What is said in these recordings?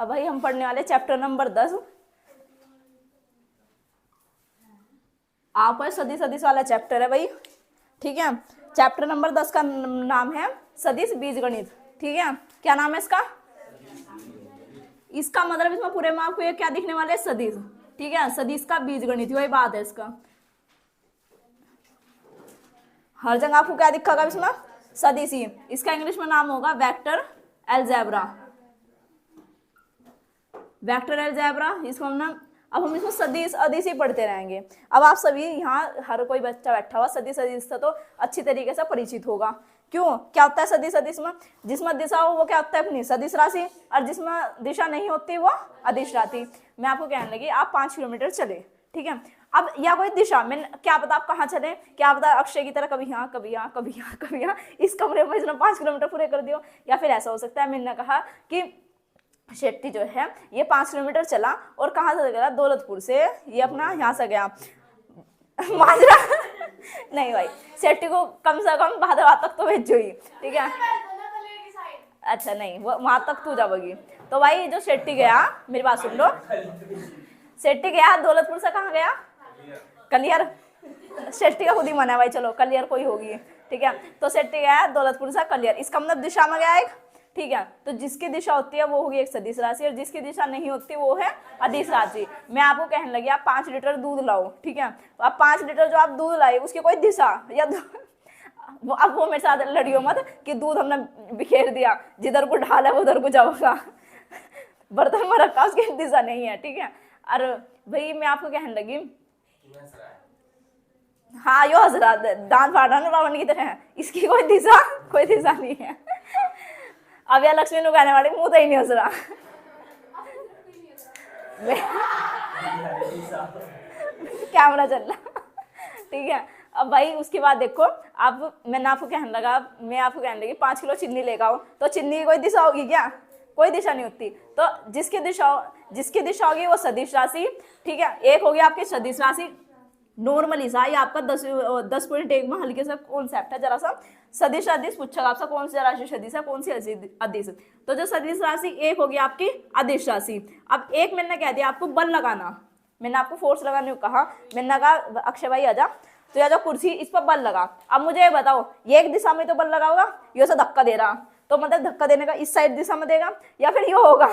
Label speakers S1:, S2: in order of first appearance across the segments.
S1: अब भाई हम पढ़ने वाले चैप्टर नंबर 10। आपका सदिश सदिश वाला चैप्टर है भाई, ठीक है। चैप्टर नंबर 10 का नाम है सदिश बीजगणित, ठीक है। क्या नाम है इसका? इसका मतलब इसमें पूरे में आपको ये क्या दिखने वाले हैं? सदिश, ठीक है। सदिश का बीजगणित, वही बात है इसका। हर जगह आपको क्या दिखेगा इसमें? सदिश ही। इसका इंग्लिश में नाम होगा वेक्टर अलजेब्रा, वेक्टर अलजेब्रा। इसको हम ना, अब हम इसमें सदिश अदिश ही पढ़ते रहेंगे। अब आप सभी यहाँ हर कोई बच्चा बैठा हुआ सदिश अदिश से तो अच्छी तरीके से परिचित होगा। क्यों? क्या होता है सदिश अदिश में? जिसमें दिशा हो वो क्या होता है? अपनी सदिश राशि, और जिसमें दिशा नहीं होती वो अदिश राशि। मैं आपको कहने लगी आप 5 किलोमीटर चले, ठीक है। अब या कोई दिशा में क्या पता आप कहाँ चले, क्या पता अक्षय की तरह कभी यहाँ कभी यहाँ कभी यहाँ कभी यहाँ, इस कमरे में इसने 5 किलोमीटर पूरे कर दियो। या फिर ऐसा हो सकता है मैंने कहा कि शेट्टी जो है ये 5 किलोमीटर चला और कहाँ से गया? दौलतपुर से ये अपना यहाँ से गया माजरा नहीं भाई, शेट्टी को कम से कम भादरवा तक तो भेजो ही, ठीक है। अच्छा नहीं, वो वहां तक तू जाओगी। तो भाई जो शेट्टी गया, मेरी बात सुन लो, शेट्टी गया दौलतपुर से कहाँ गया? कलियर। शेट्टी का खुद ही मना है भाई, चलो कलियर कोई होगी, ठीक है। तो शेट्टी गया दौलतपुर से कलियर, इसका मतलब दिशा में गया एक, ठीक है। तो जिसकी दिशा होती है वो होगी एक सदिश राशि, और जिसकी दिशा नहीं होती वो है अदिश राशि। मैं आपको कहने लगी आप 5 लीटर दूध लाओ, ठीक है। आप 5 लीटर जो आप दूध लाए उसकी कोई दिशा या अब वो मेरे साथ लड़ियो मत कि दूध हमने बिखेर दिया, जिधर को ढाल है उधर को जाओगा बर्तन में रखा उसकी दिशा नहीं है, ठीक है। और भाई मैं आपको कहने लगी, हाँ यो हजरा दांत फाड़ रहा ना रावण की तरह है, इसकी कोई दिशा नहीं है। अब या लक्ष्मी नु कहने वाली मुंह तो ही नहीं हंस रहा कैमरा चल रहा, ठीक है। अब भाई उसके बाद देखो, अब मैं आपको कहने लगी 5 किलो चीनी लेकर आओ, तो चीनी की कोई दिशा होगी क्या? कोई दिशा नहीं होती। तो जिसकी दिशा होगी वो सदिश राशि, ठीक है। एक होगी आपकी सदिश राशि नॉर्मली सा, ये आपका 10.1 में हल्के सा कॉन्सेप्ट है, जरा सा सदिश अदिश पूछा आपसे कौन सी राशि सदिश है कौन सी अदिश। तो जो सदिश राशि एक होगी आपकी अदिश राशि। अब एक मैंने कह दिया आपको बल लगाना, मैंने आपको फोर्स लगाने को कहा, मैंने कहा अक्षय भाई आजा, तो या जो कुर्सी इस पर बल लगा। अब मुझे ये बताओ ये एक दिशा में तो बल लगा होगा, ये से धक्का दे रहा, तो मतलब धक्का देने का इस साइड दिशा में देगा, या फिर ये होगा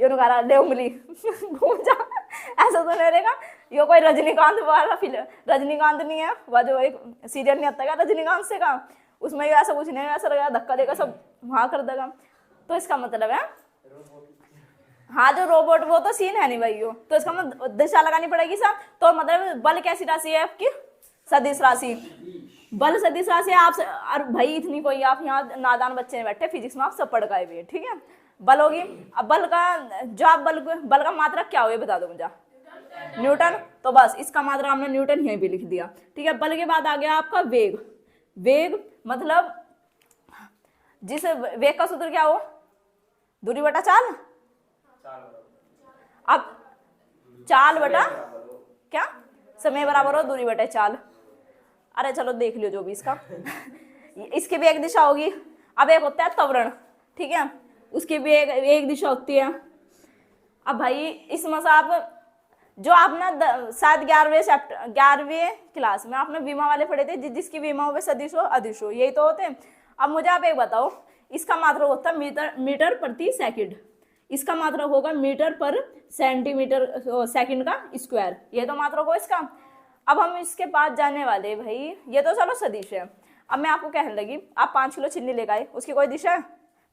S1: ये कह रहा ले उंगली घूम जा, ऐसा तो नहीं रहेगा। ये कोई रजनीकांत वाला फिल्म, रजनीकांत नहीं है वह जो एक सीरियल नहीं आता क्या रजनीकांत से का, उसमें ये ऐसा कुछ नहीं है, ऐसा लगेगा धक्का देगा सब वहां कर देगा। तो इसका मतलब है हाँ जो रोबोट वो तो सीन है नहीं भाई, तो इसका मतलब दिशा लगानी पड़ेगी सब। तो मतलब बल कैसी राशि है आपकी? सदिश राशि। बल सदिश राशि आप और भाई इतनी कोई आप यहाँ नादान बच्चे में बैठे, फिजिक्स में आप सब पढ़ गए हुए, ठीक है। बल होगी, अब बल का जो आप बल का मात्रक क्या हो बता दो मुझे? न्यूटन। तो बस इसका मात्रक हमने न्यूटन यहीं पे लिख दिया, ठीक है। बल के बाद आ गया आपका वेग। वेग मतलब जिस वेग का सूत्र क्या हो? दूरी बटा चाल। अब चाल बटा क्या? समय बराबर हो दूरी बटे चाल। अरे चलो देख लियो जो भी इसका इसकी भी एक दिशा होगी। अब एक होता है त्वरण, ठीक है, उसकी भी एक दिशा होती है। अब भाई इसमें से आप जो आपने शायद 11वीं क्लास में आपने विमा वाले पढ़े थे, जिसकी विमा हो सदिश हो अदिश हो, यही तो होते हैं। अब मुझे आप एक बताओ, इसका मात्रक होता है मीटर प्रति सेकंड, इसका मात्रक होगा मीटर पर सेंटीमीटर सेकंड का स्क्वायर, ये तो मात्रक हो इसका। अब हम इसके बाद जाने वाले भाई, ये तो चलो सदिश है। अब मैं आपको कहने लगी आप 5 किलो चीनी लेकर आए, उसकी कोई दिशा है?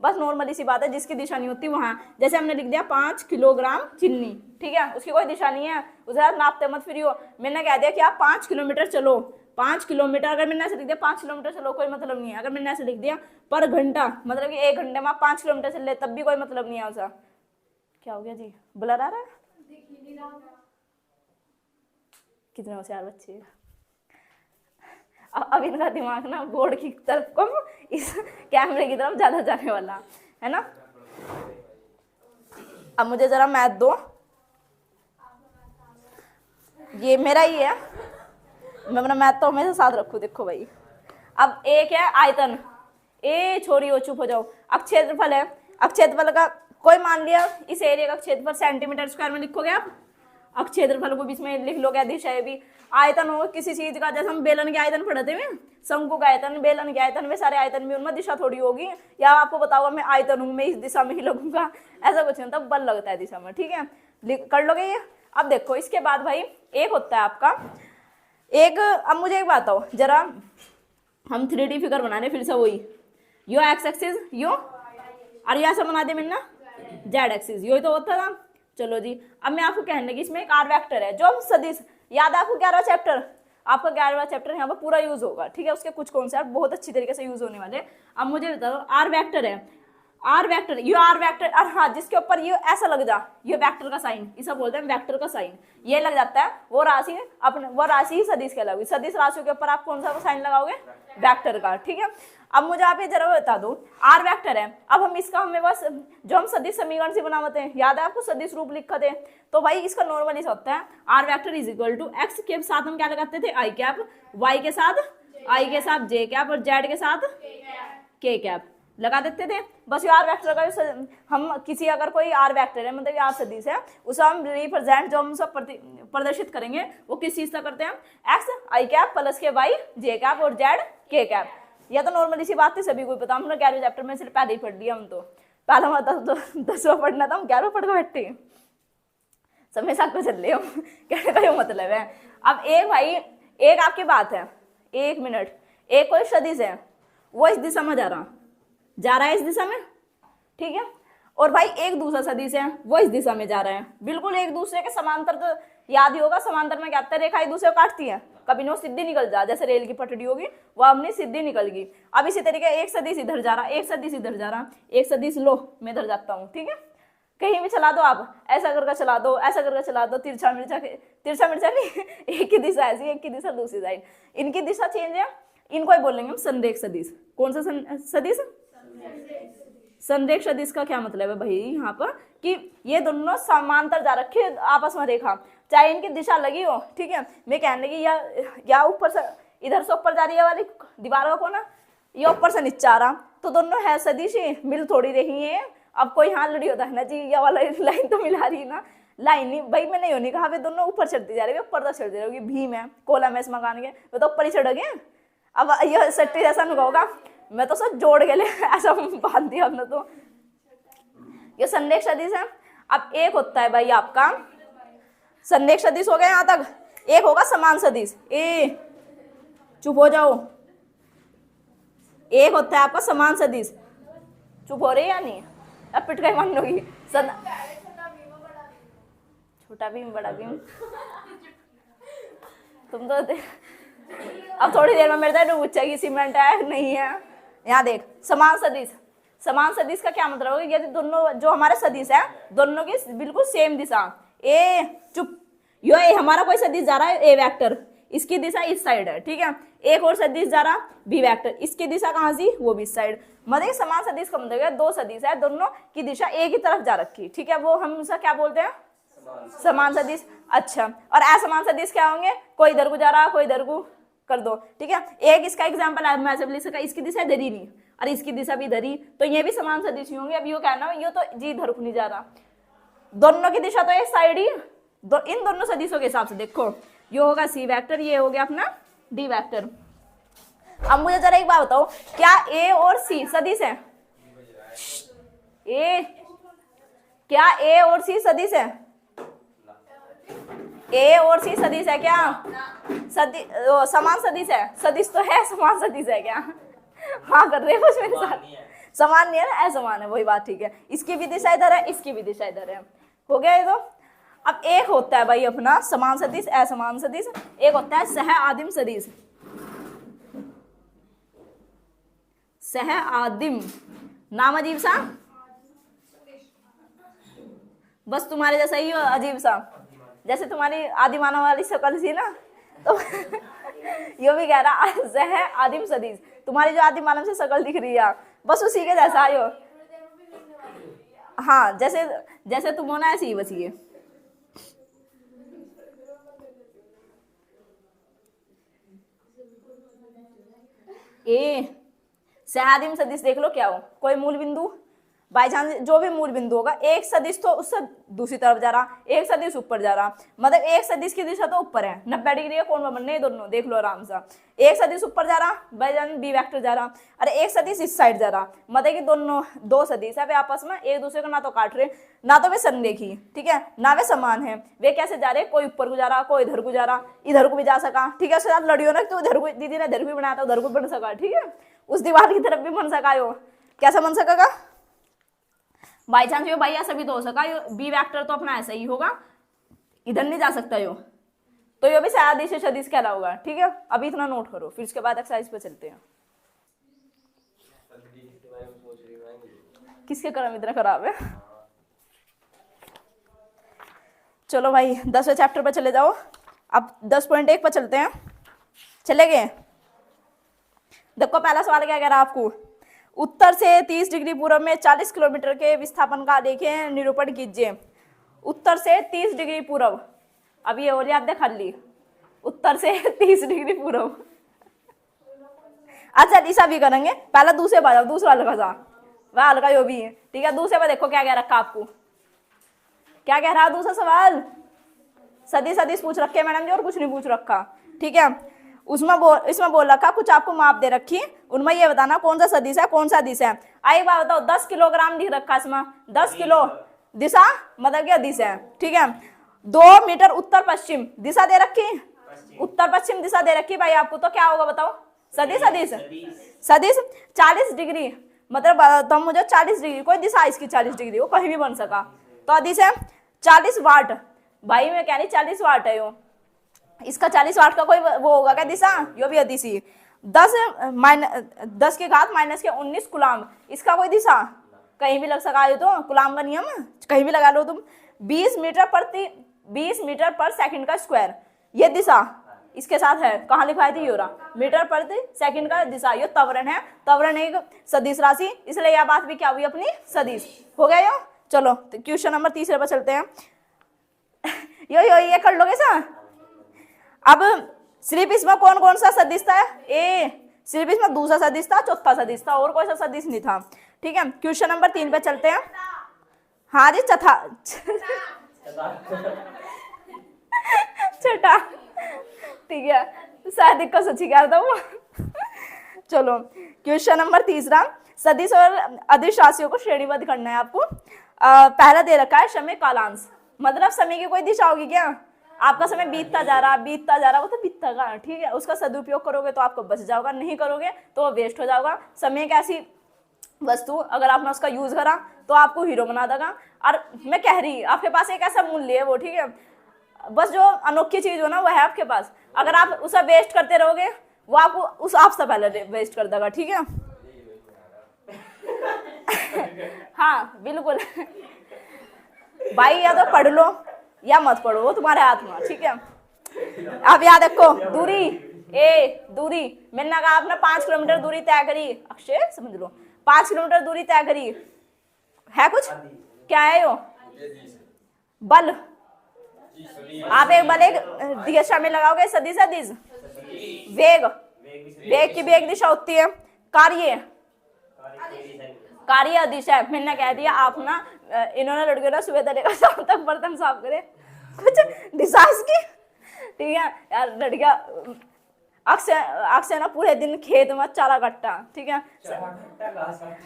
S1: बस नॉर्मली सी बात है, जिसकी दिशा नहीं होती वहां, जैसे हमने लिख दिया 5 किलोग्राम चीनी, ठीक है, उसकी कोई दिशा नहीं है, उसे नापते मत फिर हो। मैंने कह दिया कि आप 5 किलोमीटर चलो, 5 किलोमीटर, अगर मैंने ऐसे लिख दिया 5 किलोमीटर चलो कोई मतलब नहीं है। अगर मैंने ऐसे लिख दिया पर घंटा, मतलब कि 1 घंटे में आप 5 किलोमीटर चल ले, तब भी कोई मतलब नहीं है उसका। क्या हो गया जी? ब्लर आ रहा है? कितने होशियार बच्चे हैं। अब इनका दिमाग ना बोर्ड की तरफ कम, इस कैमरे की तरफ ज्यादा जाने वाला है ना। अब मुझे जरा मैथ दो, ये मेरा ही है, मैं अपना मैथ तो हमेशा साथ रखू। देखो भाई, अब एक है आयतन, ए छोरी हो चुप हो जाओ। अब क्षेत्रफल है, अब क्षेत्रफल का कोई मान लिया इस एरिया का क्षेत्रफल सेंटीमीटर स्क्वायर में लिखोगे आप, अब क्षेत्रफल को बीच में लिख लो, क्या दिशा है भी। आयतन हो किसी चीज का, जैसे हम बेलन के आयतन पढ़ते हैं, शंकु का आयतन, बेलन के आयतन, वे सारे आयतन भी उनमें दिशा थोड़ी होगी, या आपको बताऊंगा मैं आयतन हूं, मैं इस दिशा में ही लगूंगा, ऐसा कुछ नहीं, तब बल लगता है दिशा में, ठीक है, कर लोगे ये। अब देखो इसके बाद भाई एक होता है आपका एक, अब मुझे एक बात बताओ जरा, हम 3D फिगर बनाने फिर से वही, यो एक्स एक्सिस यो, और यहाँ से बना दे मैंने जेड एक्सिस, यही तो होता था। चलो जी, अब मैं आपको कहने लगी इसमें एक आर वेक्टर है जो हम सदिश, याद है आपको 11वां चैप्टर, आपका 11वां चैप्टर यहाँ पर पूरा यूज होगा, ठीक है, उसके कुछ कॉन्सेप्ट बहुत अच्छी तरीके से यूज होने वाले। अब मुझे बता दो आर वेक्टर है, आर वेक्टर, ये आर वेक्टर, और हाँ जिसके ऊपर ये ऐसा लग जा, ये वेक्टर का साइन, इसे बोलते हैं वेक्टर का साइन, ये लग जाता है, वो राशि अपने, वो राशि ही सदिश कहलाएगी। सदिश राशियों के ऊपर आप कौन सा साइन लगाओगे, वेक्टर का, ठीक है। अब मुझे आप ये जरा बता दो, आर वेक्टर है, अब हम इसका हमें बस जो हम सदिश समीकरण से बनाते हैं, याद है आपको सदिश रूप लिखते हैं, तो भाई इसका नॉर्मल ऐसा होता है, R vector is equal to X के साथ हम क्या लगाते थे आई कैप, वाई के साथ आई के साथ जे कैप, और जेड के साथ के कैप लगा देते थे। बस ये आर वेक्टर का हम किसी अगर कोई आर वेक्टर है, मतलब आर सदिश है, उसे हम रिप्रेजेंट जो हम सब प्रदर्शित करेंगे वो किस चीज से करते हैं, एक्स आई कैप प्लस के वाई जे कैप और जेड के कैप। या तो नॉर्मली सी बात थी, सभी को पता, हमने 11वें चैप्टर में सिर्फ पहले ही पढ़ लिया, हम तो पहला हमारा 10वां पढ़ना था, हम 11वां पढ़ के बैठे समय साथ को चल रहे हो कहने का मतलब है। अब एक भाई एक आपकी बात है, 1 मिनट, एक कोई सदिश है, वो इस दिशा में जा रहा है इस दिशा में, ठीक है, और भाई एक दूसरा सदिश है वो इस दिशा में जा रहा है, बिल्कुल एक दूसरे के समांतर, तो याद ही होगा समांतर में क्या होता है, रेखा एक दूसरे को काटती है, कभी नो सीधी निकल जा, जैसे रेल की पटड़ी होगी वो अपनी सीधी निकल गई। अब इसी तरीके एक सदिश इधर जा रहा, एक सदिश इधर जा रहा, एक सदिश लो मैं इधर जाता हूँ, ठीक है, कहीं भी चला दो आप, ऐसा करके चला दो, ऐसा करके चला दो, तिरछा मिर्चा नहीं एक की दिशा ऐसी, एक की दिशा दूसरी साइड, इनकी दिशा चेंज है, इनको ही बोलेंगे हम संरेख सदिश। कौन सा सदिश, संरेख सदिश का क्या मतलब है भाई यहाँ पर, कि ये दोनों समांतर जा रखे आपस में रेखा, चाहे इनकी दिशा लगी हो, ठीक है, मैं कहने लगी या ऊपर से इधर से ऊपर जा रही है वाली दीवार का कोना, ये ऊपर से नीचे आ रहा, तो दोनों है सदिश ही, मिल थोड़ी रही है। अब कोई हाँ लड़ी होता है ना जी, ये वाला लाइन तो मिला रही है ना, लाइन नहीं भाई, मैंने यूँ नहीं कहा, वे दोनों ऊपर चढ़ती जा रही है, ऊपर तक चढ़ती रहेगी, भीम है कोला में इस मकान के, वे तो ऊपर ही चढ़ गए। अब ये सट्टी जैसा नहीं होगा, मैं तो सब जोड़ के ले ऐसा बांध दिया हमने तो। ये संरेख सदिश है। अब एक होता है भाई आपका संरेख सदिश, हो गया यहाँ तक, एक होगा समान सदिश, ए चुप हो जाओ, एक होता है आपका समान सदिश, चुप हो रही है या नहीं, अब पिट गई मान लोगी, छोटा भीम बड़ा भीम तुम तो अब थोड़ी देर में मेरे साथ पूछेगी सीमेंट है नहीं है। यहाँ देख समान सदिश, समान सदिश का क्या मतलब होगा, यदि दोनों जो हमारे सदिश है दोनों की बिल्कुल सेम दिशा, ए चुप, यो ए हमारा कोई सदिश जा रहा है ए वेक्टर, इसकी दिशा इस साइड है, ठीक है, एक और सदिश जा रहा बी वेक्टर, इसकी दिशा कहाँ सी, वो भी इस साइड, मतलब समान सदिश का मतलब है दो सदिश है दोनों की दिशा एक ही तरफ जा रखी, ठीक है, वो हम उसका क्या बोलते हैं, समान सदिश। अच्छा, और असमान सदिश क्या होंगे, कोई इधर को जा रहा कोई इधर को कर दो, ठीक है, एक इसका एग्जाम्पल है, मैं लिख सका, इसकी दिशा इधर ही नहीं और इसकी दिशा भी इधर ही, तो ये भी समान सदिश होंगे। अब यो कहना ये तो जी इधर को नहीं जा रहा, दोनों की दिशा तो एक साइड ही, इन दोनों सदिशों के हिसाब से देखो, ये होगा सी वेक्टर, ये हो गया अपना डी वेक्टर। अब मुझे जरा एक बात बताओ, क्या ए और सी सदिश है, क्या ए और सी सदिश है, ए और सी सदिश है क्या, समान सदिश है, सदिश तो है, समान सदिश है क्या, हाँ कर रहे हो मेरे साथ, समान नहीं है ना, असमान है, वही बात, ठीक है, इसकी भी दिशा इधर है, इसकी भी दिशा इधर है, हो गया ये तो। अब एक होता है भाई अपना समान सदिश असमान सदिश, एक होता है सह आदिम सदिश, सह आदिम, नाम अजीब सा, बस तुम्हारे जैसा ही अजीब सा, जैसे तुम्हारी आदिमानव वाली शक्ल थी ना, तो यो भी कह रहा सह आदिम सदिश, तुम्हारी जो आदिमानव से शक्ल दिख रही है बस उसी के जैसा आयो, हाँ जैसे जैसे तुम हो ना ऐसे ही बस ये। ए सहआदिम सदिश देख लो क्या हो, कोई मूल बिंदु, बाई चांस जो भी मूल बिंदु होगा, एक सदिश तो उससे दूसरी तरफ जा रहा, एक सदिश ऊपर जा रहा, मतलब एक सदिश की दिशा तो ऊपर है, 90 डिग्री का कोण बनने दोनों, देख लो आराम से। एक सदिश ऊपर जा रहा, बाई चांस बी वेक्टर जा रहा, अरे एक सदिश इस साइड जा रहा, मतलब कि दोनों दो सदिश है वे आपस में एक दूसरे को ना तो काट रहे, ना तो वे संरेखी, ठीक है, ना वे समान है, वे कैसे जा रहे, कोई ऊपर को जा रहा, कोई इधर को जा रहा, इधर को भी जा सका, ठीक है, उसके साथ लड़ियो ना, तो इधर को दीदी ने इधर भी बनाया था, उधर को बन सका, ठीक है, उस दीवार की तरफ भी बन सका, यो कैसा बन सकेगा, बाई चांस यो भाई ऐसा भी तो हो सका, यो बी वेक्टर तो अपना ऐसा ही होगा, इधर नहीं जा सकता यो, तो यो भी सदिश सदिश कहलाऊंगा, ठीक है। अभी इतना नोट करो, फिर उसके बाद एक्सरसाइज पे चलते हैं। किसके कर्म इतना खराब है। चलो भाई 10वें चैप्टर पर चले जाओ, अब 10.1 पर चलते हैं, चले गए। देखो पहला सवाल क्या कह रहा है आपको, उत्तर से 30 डिग्री पूर्व में 40 किलोमीटर के विस्थापन का देखें निरूपण कीजिए। उत्तर से 30 डिग्री पूर्व, अब ये हो रही आपने खाली उत्तर से 30 डिग्री पूर्व। अच्छा दिशा भी करेंगे, पहला दूसरे पर जाओ, दूसरा हल्का सा, वह हल्का यो भी है, ठीक है। दूसरे पर देखो क्या कह रखा आपको, क्या कह रहा है दूसरा सवाल, सदिश सदिश पूछ रखे मैडम जी, और कुछ नहीं पूछ रखा, ठीक है। इसमें बोल रखा कुछ आपको माप दे रखी, उनमें ये बताना कौन सा सदिश है कौन सा दिशा है। एक बात बताओ, 10 किलोग्राम लिख रखा इसमें, 10 किलो दिशा मतलब क्या दिशा है, ठीक है। 2 मीटर उत्तर पश्चिम दिशा दे रखी, उत्तर पश्चिम दिशा दे रखी भाई आपको, तो क्या होगा बताओ, सदिश सदिश सदिश। 40 डिग्री मतलब तुम मुझे 40 डिग्री कोई दिशा इसकी 40 डिग्री वो कहीं भी बन सका, तो अदिश है 40 वाट, भाई मैं कह रही 40 वाट है यो, इसका 40 वाट का कोई वो होगा क्या दिशा, यो भी अदिशी। 10 के घात -19 कुलाम, इसका कोई दिशा कहीं भी लग सका, तो कुलाम का नियम कहीं भी लगा लो तुम। 20 मीटर पर सेकंड का स्क्वायर, ये दिशा इसके साथ है, कहाँ लिखवाई थी, योरा मीटर प्रति सेकंड का दिशा, यो त्वरण है, त्वरण एक सदिश राशि, इसलिए यह बात भी क्या हुई अपनी सदिश हो गया यो। चलो तो क्वेश्चन नंबर 3 पर चलते हैं। यो ये कर लोगे सर। अब सिर्फ इसमें कौन कौन सा सदिश था, ए सिर्फ इसमें दूसरा सदिश था, चौथा सदिश था, और कोई सा सदिश नहीं था, ठीक है। क्वेश्चन नंबर 3 पे चलते हैं। हाँ जी छठा छठा, ठीक है, शायद इक्का सच्ची कह रहा हूँ। चलो क्वेश्चन नंबर 3, सदिश और अदिश राशियों को श्रेणीबद्ध करना है आपको। पहला दे रखा है समय कालांश, मतलब समय की कोई दिशा होगी क्या, आपका समय बीतता जा रहा वो तो बीतता का, ठीक है। उसका सदुपयोग करोगे तो आपको बच जाओगा, नहीं करोगे तो वो वेस्ट हो जाएगा। समय एक ऐसी वस्तु अगर आपने उसका यूज करा तो आपको हीरो बना देगा, और मैं कह रही आपके पास एक ऐसा मूल्य है वो, ठीक है, बस जो अनोखी चीज हो ना वो है आपके पास, अगर आप उसे वेस्ट करते रहोगे वो आपको उस आपसे पहले वेस्ट कर देगा, ठीक है। हाँ बिल्कुल भाई, या तो पढ़ लो या मत पढ़ो, वो तुम्हारे हाथ में, ठीक है। अब याद रखो दूरी मैंने कहा आपने 5 किलोमीटर दूरी तय करी, अक्षय समझ लो 5 किलोमीटर दूरी तय करी है, कुछ क्या है यो बल, आप एक बल एक दिशा में लगाओगे, सदिश सदिश। वेग की वेग दिशा होती है, कार्य अदिश है। मैंने कह दिया आप ना, इन्होंने लड़कियों ने सुबह तक शाम तक बर्तन साफ करे, कुछ दिशा इसकी, ठीक है यार। लड़कियां अक्सर ना पूरे दिन खेत में चारा कट्टा, ठीक है,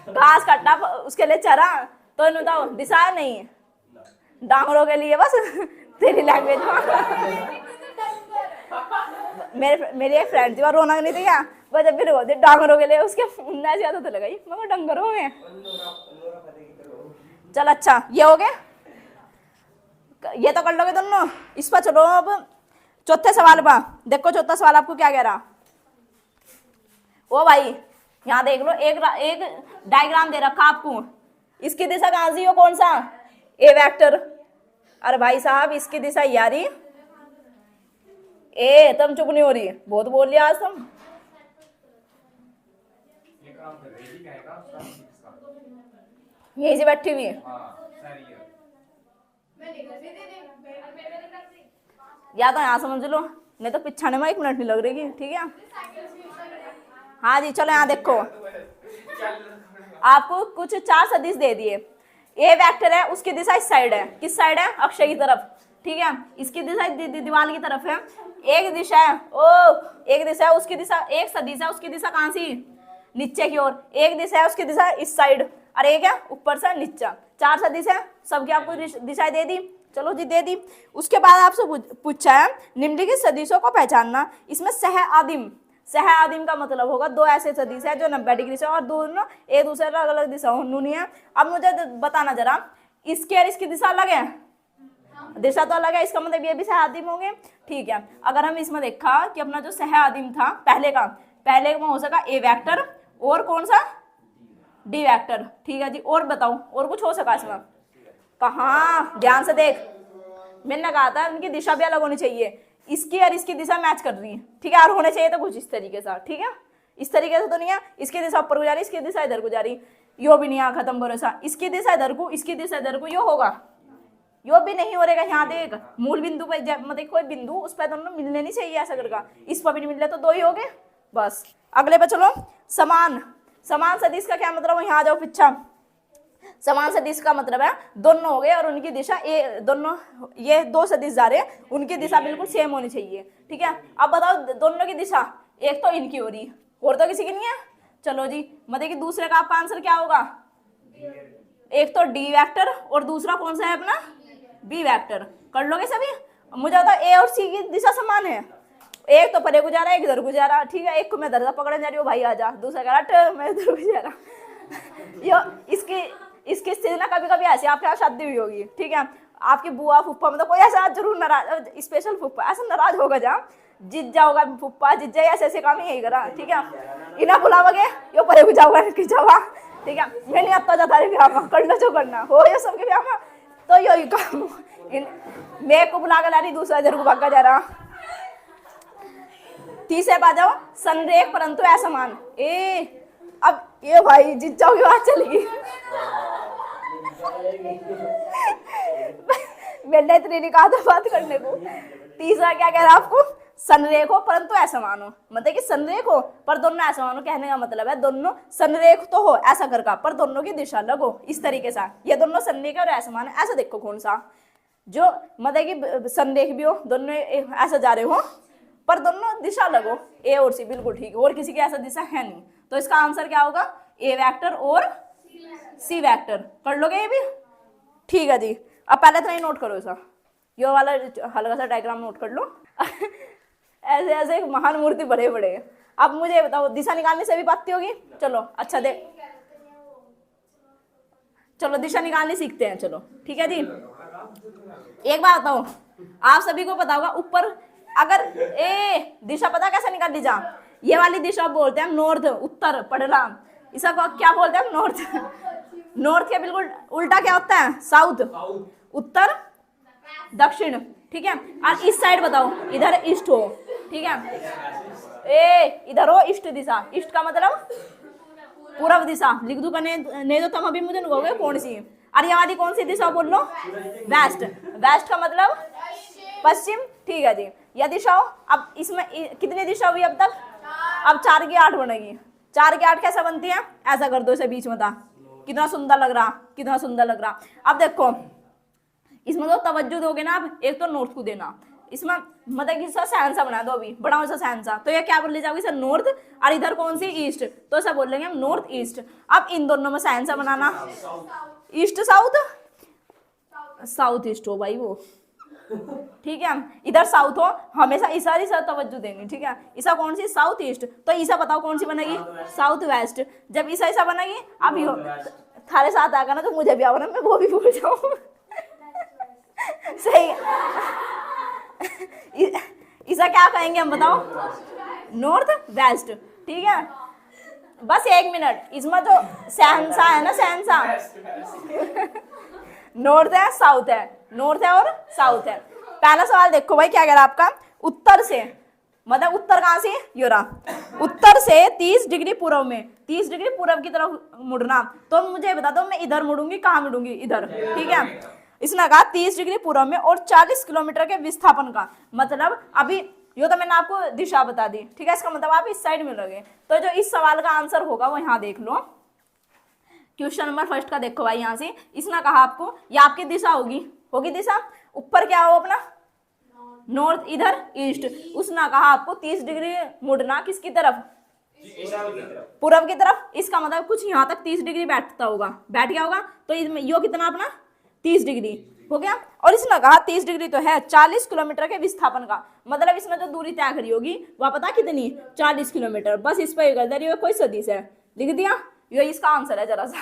S1: घास कट्टा उसके लिए चरा, तो इन्होंने बताओ दिशा नहीं, डांगरों के लिए बस तेरी लैंग्वेज मेरी एक फ्रेंड थी, वह रौनक नहीं थी क्या, वह जब भी रोती डांगरों के लिए, उसके ना ज्यादा तो लगाई मगर डंगरों में। चल अच्छा ये हो गया, ये तो कर लोगे दोनों। इस पर चलो अब चौथे सवाल पर देखो, चौथा सवाल आपको क्या कह रहा, ओ भाई यहाँ देख लो, एक डायग्राम दे रखा आपको, इसकी दिशा कहाँ से हो, कौन सा ए वेक्टर, अरे भाई साहब इसकी दिशा यारी ए, तुम चुप नहीं हो रही, बहुत बोल लिया आज तुम। यही से बैठी हुई है, या तो यहाँ समझ लो, नहीं तो पिछाने में 1 मिनट नहीं लग रही, ठीक है। हाँ जी चलो यहाँ देखो, आपको कुछ 4 सदिश दे दिए। ए वेक्टर है, उसकी दिशा इस साइड है, किस साइड है, अक्षय की तरफ, ठीक है, इसकी दिशा दीवार की तरफ है। एक दिशा है, एक दिशा है, उसकी दिशा, एक सदिश है, उसकी दिशा कहाँ सी, नीचे की ओर। एक दिशा है, उसकी दिशा इस साइड, और एक है ऊपर से नीचा। 4 सदिश है, सबकी आपको दिशाएं दे दी। चलो जी दे दी। उसके बाद आपसे पूछा है निम्नलिखित सदिशों को पहचानना। इसमें सह आदिम, सह आदिम का मतलब होगा 2 ऐसे सदिश है जो 90 डिग्री से और दोनों एक दूसरे अलग अलग दिशा नहीं है। अब मुझे बताना जरा, इसकी और इसकी दिशा अलग है, दिशा तो अलग है, इसका मतलब ये भी सह आदिम होंगे, ठीक है। अगर हम इसमें देखा कि अपना जो सह आदिम था पहले में हो सका ए वेक्टर और कौन सा, डी वेक्टर, ठीक है जी। और बताओ और कुछ हो सका इसमें, कहाँ, ध्यान से देख, मैंने कहा था उनकी दिशा भी अलग होनी चाहिए, इसकी और इसकी दिशा मैच कर रही है, ठीक है, और होने चाहिए तो कुछ इस तरीके से, ठीक है, इस तरीके से तो नहीं है, इसकी दिशा ऊपर को जा रही, इसकी दिशा इधर को जा रही, यो भी नहीं आ, खत्म भरोसा, इसकी दिशा इधर को, इसकी दिशा इधर को, यो होगा, यो भी नहीं हो रहेगा। यहाँ देख मूल बिंदु पे मतलब कोई बिंदु उस पर दोनों मिलने नहीं चाहिए ऐसा करके, इस पर भी नहीं मिल रहे तो 2 ही हो गए बस। अगले पे चलो, समान, समान सदिश का क्या मतलब है, यहाँ आ जाओ पीछा। समान सदिश का मतलब है दोनों हो गए और उनकी दिशा दोनों, ये 2 सदिश जा रहे हैं, उनकी दिशा बिल्कुल सेम होनी चाहिए, ठीक है। अब बताओ दोनों की दिशा, एक तो इनकी हो रही और तो किसी की नहीं है। चलो जी, मतलब कि दूसरे का आपका आंसर क्या होगा, एक तो डी वेक्टर और दूसरा कौन सा है अपना, बी वेक्टर। कर लोगे सभी। मुझे बताओ ए और सी की दिशा समान है, एक तो परे को जा रहा है, एक इधर को जा रहा है, ठीक है, एक को मैं इधर पकड़ने जा रही हूँ, भाई आजा, दूसरा कह रहा मैं इधर को जा रहा। यो इसकी स्थिति ना कभी कभी ऐसी, आपके यहाँ शादी हुई होगी, ठीक है, आपकी बुआ फुप्पा मतलब कोई ऐसा जरूर नाराज, स्पेशल फुप्पा ऐसा नाराज होगा जहाँ जिज्जा होगा, फुप्पा जिज्जा ऐसे ऐसे काम ही यही करा, ठीक है, इन्हें बुलाओगे यो परे को जाओगा जावा, ठीक है, मैं नहीं आता जाता रही ब्याह में, कर लो जो करना हो ये सबके ब्याह में, तो यही काम मैं को बुला कर ला रही, दूसरा इधर को भागा जा रहा। तीसरे बात जाओ, संरेख परंतु असमान। अब ये भाई जिज्जाओ की बात चलेगी। मैंने इतनी नहीं कहा था बात करने को। तीसरा क्या कह रहा है आपको, संरेख हो परंतु असमान हो, मतलब कि संरेख हो पर दोनों असमान हो, कहने का मतलब है दोनों संरेख तो हो ऐसा करके पर दोनों की दिशा अलग हो, इस तरीके से। ये दोनों संरेख और असमान है, ऐसा देखो कौन सा जो मतलब कि संरेख भी हो, दोनों ऐसा जा रहे हो पर दोनों दिशा अलग हो, ए और सी, बिल्कुल ठीक है, और किसी की ऐसा दिशा है नहीं, तो इसका आंसर क्या होगा, ए वेक्टर और सी वेक्टर। कर लोगे ये भी, ठीक है जी। अब पहले तो नहीं नोट करो ऐसा, ये वाला हल्का सा डायग्राम नोट कर लो। ऐसे ऐसे महान मूर्ति बड़े बड़े। अब मुझे बताओ दिशा निकालने से भी बात होगी, चलो अच्छा दे, चलो दिशा निकालनी सीखते हैं, चलो ठीक है जी। एक बात बताओ, आप सभी को पता होगा ऊपर अगर दिशा पता कैसे निकाल दी जा, ये वाली दिशा बोलते हैं नॉर्थ, उत्तर पड़ना, इसका क्या बोलते हैं नॉर्थ। नॉर्थ के बिल्कुल उल्टा क्या होता है, साउथ, उत्तर दक्षिण, ठीक है। और इस साइड बताओ, इधर ईस्ट हो, ठीक है, इधर हो ईस्ट दिशा, ईस्ट का मतलब पूर्व दिशा, लिख दू नहीं तो तुम अभी मुझे कहोगे कौन सी। और ये वाली कौन सी दिशा बोल लो, वेस्ट, वेस्ट का मतलब पश्चिम, ठीक है जी। यह दिशा हो, अब इसमें कितनी दिशा हुई अब तक, अब 4 की 8 बनेगी। 4 की 8 कैसे बनती है, ऐसा कर दो इसे बीच में था, कितना सुंदर लग रहा, कितना सुंदर लग रहा। अब देखो इसमें तो तवज्जो दोगे ना आप, एक तो नॉर्थ को देना, इसमें मतलब कि सहनसा बना दो, अभी बढ़ाओ सा सहनसा, तो ये क्या बोल ले जाओगे सर नॉर्थ, और इधर कौन सी ईस्ट, तो ऐसा बोल लेंगे हम नॉर्थ ईस्ट। अब इन दोनों में सहनसा बनाना, ईस्ट साउथ, साउथ ईस्ट हो भाई वो, ठीक है, इधर साउथ हो, हमेशा ईसा ही तवज्जो देनी, ठीक है। ईसा कौन सी, साउथ ईस्ट, तो ईसा बताओ कौन सी बनेगी, साउथ वेस्ट। जब ईसा ईसा बनेगी, अब यो थारे साथ आगा ना तो मुझे भी आना, मैं वो भी भूल जाऊँ। सही, ईसा क्या कहेंगे हम बताओ, नॉर्थ वेस्ट, ठीक है। बस 1 मिनट, इसमें जो सहनसा है ना, सहनसा नॉर्थ है साउथ है, नॉर्थ है और साउथ है। पहला सवाल देखो भाई क्या कह रहा है आपका, उत्तर से मतलब उत्तर कहाँ से, ये रहा, उत्तर से 30 डिग्री पूर्व में, 30 डिग्री पूर्व की तरफ मुड़ना। तो मुझे बता दो मैं इधर मुड़ूंगी, कहाँ मुड़ूंगी, इधर, ठीक है। इसने कहा 30 डिग्री पूर्व में और 40 किलोमीटर के विस्थापन का, मतलब अभी यो तो मैंने आपको दिशा बता दी, ठीक है, इसका मतलब आप इस साइड में लगे। तो जो इस सवाल का आंसर होगा वो यहाँ देख लो, क्वेश्चन नंबर फर्स्ट का देखो भाई, यहाँ से इसने कहा आपको ये आपकी दिशा होगी दिशा, ऊपर क्या हो अपना नॉर्थ, इधर ईस्ट। उसने कहा आपको 30 डिग्री मुड़ना किसकी तरफ, पूरब की तरफ। इसका मतलब कुछ यहाँ तक 30 डिग्री बैठ गया होगा, तो यो कितना अपना 30 डिग्री हो गया। और इसने कहा 30 डिग्री तो है 40 किलोमीटर के विस्थापन का, मतलब इसने जो दूरी तय करी होगी वह पता कितनी, 40 किलोमीटर। बस इस पर कर दे, कोई सदिश है, लिख दिया, यो इसका आंसर है। जरा सा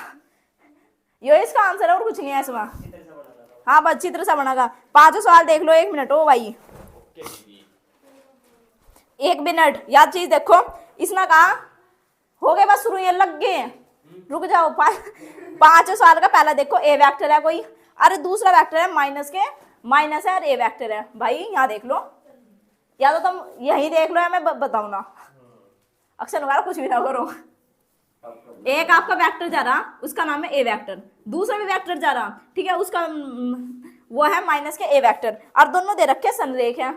S1: यो इसका आंसर है और कुछ नहीं है इसमें। हाँ बस चित्र सा बनेगा। 5 सवाल देख लो, 1 मिनट हो भाई, 1 मिनट। याद चीज देखो, इसने कहा हो गए बस शुरू, ये लग गए, रुक जाओ। 5 सवाल का पहला देखो, ए वेक्टर है कोई, अरे दूसरा वेक्टर है माइनस है और ए वेक्टर है। भाई यहाँ देख लो, या तो तुम यही देख लो या मैं बताऊँ ना, अक्सर वगैरह कुछ भी ना करो। एक आपका वेक्टर जा रहा, उसका नाम है ए वेक्टर, दूसरा भी वेक्टर जा रहा, ठीक है, उसका वो है माइनस के ए वेक्टर, और दोनों दे रखे संरेख है।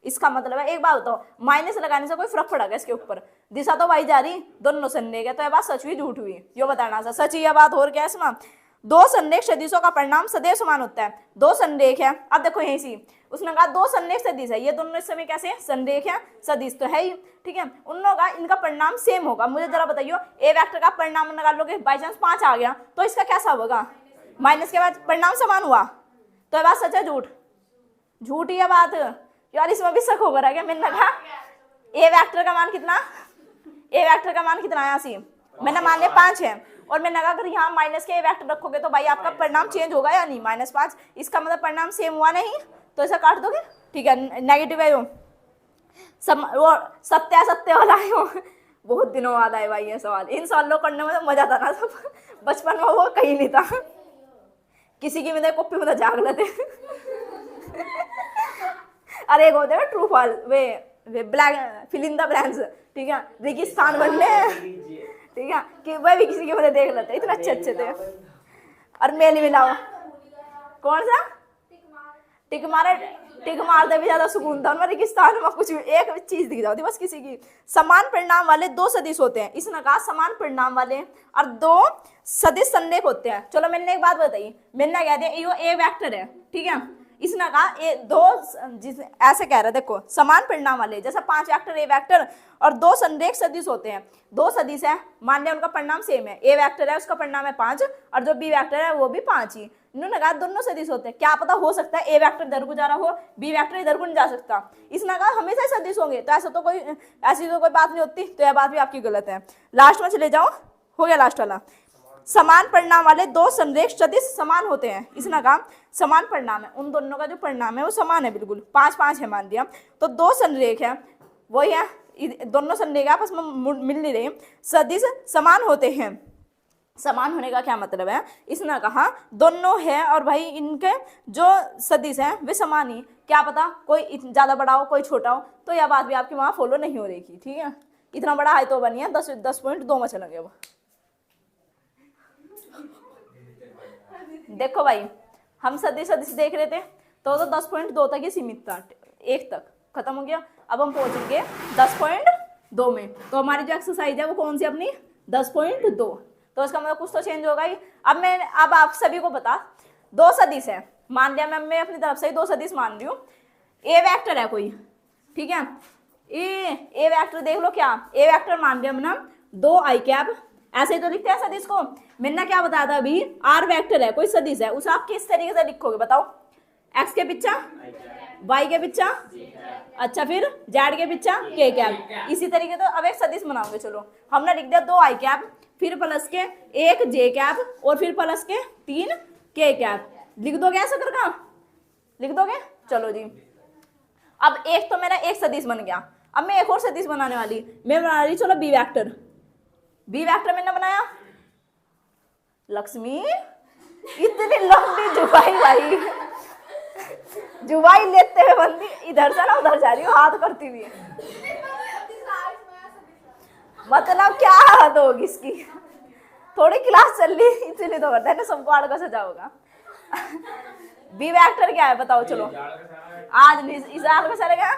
S1: इसका मतलब है, एक बात बताओ, माइनस लगाने से कोई फर्क पड़ेगा इसके ऊपर, दिशा तो भाई जा रही, दोनों संरेख है, तो ये बात सच हुई झूठ हुई, यो बताना सा सच ही है बात। और क्या है इसमें, 2 संरेख सदिशों का परिणाम सदैव समान होता है। 2 संरेख है, अब देखो यही सी उसने कहा 2 संरेख सदिश है, ये दोनों इस समय कैसे संरेख है, सदिश तो है ही, ठीक है, उन लोगों का इनका परिणाम सेम होगा। मुझे जरा बताइए, ए वेक्टर का परिणाम निकाल लोगे, बाई चांस 5 आ गया तो इसका कैसा होगा, माइनस के बाद परिणाम समान हुआ, तो ये बात सच है झूठ, झूठ ही है बात यार। इसमें भी शक हो रहा है क्या, मैंने कहा ए वेक्टर का मान कितना, ए वेक्टर का मान कितना है, सी मैंने मान लिया 5 है, और मैंने कहा अगर यहाँ माइनस के ए वेक्टर रखोगे तो भाई आपका परिणाम चेंज होगा या नहीं, -5, इसका मतलब परिणाम सेम हुआ नहीं, तो ऐसा काट दोगे, ठीक है, नेगेटिव है वो सत्य वाला है वो। बहुत दिनों बाद आए भाई ये सवाल, इन सवालों करने में तो मजा था ना, सब बचपन में वो कहीं नहीं था, किसी की मेरे कॉपी में तो जाग लेते। अरे एक होते हैं ट्रू फॉल, वे blank fill in the blanks, ठीक है, रेगिस्तान बनने, ठीक है, कि वह भी किसी की मदद देख लेते, इतने अच्छे थे। और मेल मिलाओ, कौन सा टिक मार दे भी ज्यादा सुकून था उनमें, रेगिस्तान में कुछ भी एक चीज दिख जाती बस किसी की। समान परिणाम वाले 2 सदिश होते हैं, इसने कहा समान परिणाम वाले और 2 सदिश संरेख होते हैं। चलो मैंने एक बात बताई, मैंने कह दिया ये ए वेक्टर है, ठीक है, इसने कहा ये 2 ऐसे कह रहे, देखो समान परिणाम वाले, जैसे 5 वेक्टर ए वेक्टर और 2 संरेख सदिश होते हैं, 2 सदिश है, मान लिया उनका परिणाम सेम है, ए वेक्टर है उसका परिणाम है 5 और जो बी वेक्टर है वो भी 5 ही, इन्होंने कहा दोनों सदिश होते हैं। क्या पता हो सकता है ए वेक्टर इधर को जा रहा हो, बी वेक्टर इधर को नहीं जा सकता, इसने कहा हमेशा सदिश होंगे, तो ऐसा तो कोई ऐसी तो कोई बात नहीं होती, तो यह बात भी आपकी गलत है। लास्ट में चले जाओ, हो गया लास्ट वाला, समान परिणाम वाले 2 संरेख सदिश समान होते हैं, इसने कहा समान परिणाम है, उन दोनों का जो परिणाम है वो समान है, बिल्कुल 5-5 है मान दिया, तो 2 संरेख है वही है, दोनों संरेख आपस में मिल नहीं रहे, सदिश समान होते हैं। समान होने का क्या मतलब है, इसने कहा दोनों है और भाई इनके जो सदिश है वे समान ही, क्या पता कोई ज्यादा बड़ा हो कोई छोटा हो, तो यह बात भी आपकी वहां फॉलो नहीं हो रही थी, ठीक है, इतना बड़ा है तो बनिए 10.2 में चलेंगे वो। देखो भाई हम सदिश देख रहे थे तो 10.2 तक ही सीमित था, 1 तक खत्म हो गया, अब हम पहुंचेंगे 10.2 में, तो हमारी जो एक्सरसाइज है वो कौन सी अपनी 10.2, तो इसका मतलब कुछ तो चेंज होगा ही। अब आप सभी को बता, 2 सदिश है, मान लिया मैं अपनी तरफ से 2 सदिश मान रही हूँ, ए वेक्टर है कोई, ठीक है, ए वेक्टर देख लो, क्या ए वेक्टर मान लिया हमने 2 आई कैप, ऐसे ही तो लिखते हैं सदिश को। मैंने क्या बताया था अभी, आर वेक्टर है कोई सदिश है, उसे आप किस तरीके से लिखोगे बताओ, एक्स के पीछा, वाई के पीछा, अच्छा फिर जेड के पीछा के कैप, इसी तरीके तो अब एक सदिश बनाओगे। चलो हमने लिख दिया 2 आई कैप, फिर प्लस के 1 जे कैप और फिर प्लस के 3 के कैप, लिख दोगे ऐसा करके, लिख दोगे, चलो जी। अब एक तो मेरा एक सदिश बन गया, अब मैं एक और सदिश बनाने वाली, मैं बना रही, चलो बी वेक्टर, बी वेक्टर मैंने बनाया, लक्ष्मी इतनी लंबी जुबाई भाई, जुबाई लेते हुए बंदी इधर से ना उधर जा रही हो हाथ करती हुई, मतलब क्या हालत होगी इसकी, थोड़ी क्लास चल रही इसलिए तो करता है ना, सबको आड़ का सजा होगा। बी वेक्टर क्या है बताओ, चलो आज इस आड़ का चलेगा,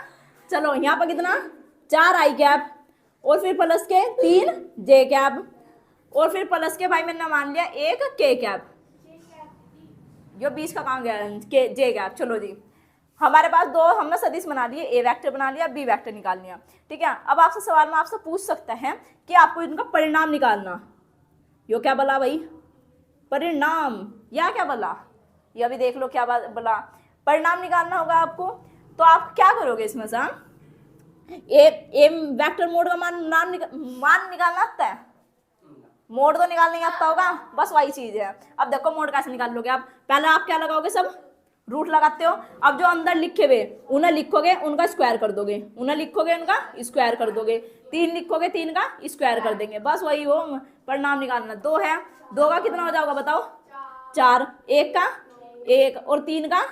S1: चलो यहाँ पर कितना 4 आई कैप और फिर प्लस के 3 जे कैप और फिर प्लस के भाई मैंने मान लिया एक के कैप, जो 20 का काम गया के जे कैप। चलो जी, हमारे पास दो हमने सदिश बना लिए, ए वेक्टर बना लिया, बी वेक्टर निकाल लिया, ठीक है। अब आपसे सवाल में आपसे पूछ सकता है कि आपको इनका परिणाम निकालना। यो क्या बोला भाई, परिणाम, या क्या बोला, यह भी देख लो क्या बोला, परिणाम निकालना होगा आपको। तो आप क्या करोगे इसमें से, ए वेक्टर मोड का मान निकालना आता है, मोड तो निकाल नहीं आता होगा, बस वही चीज है। अब देखो मोड कैसे निकाल लोगे आप, पहले आप क्या लगाओगे, सब रूट लगाते हो। अब जो अंदर लिखे हुए उन्हें लिखोगे, उनका स्क्वायर कर दोगे, उन्हें लिखोगे उनका स्क्वायर कर दोगे, 3 लिखोगे 3 का स्क्वायर कर देंगे, बस वही वो परिणाम निकालना। 2 है, 2 का कितना हो जाएगा बताओ, 4, 1 का 1 और 3 का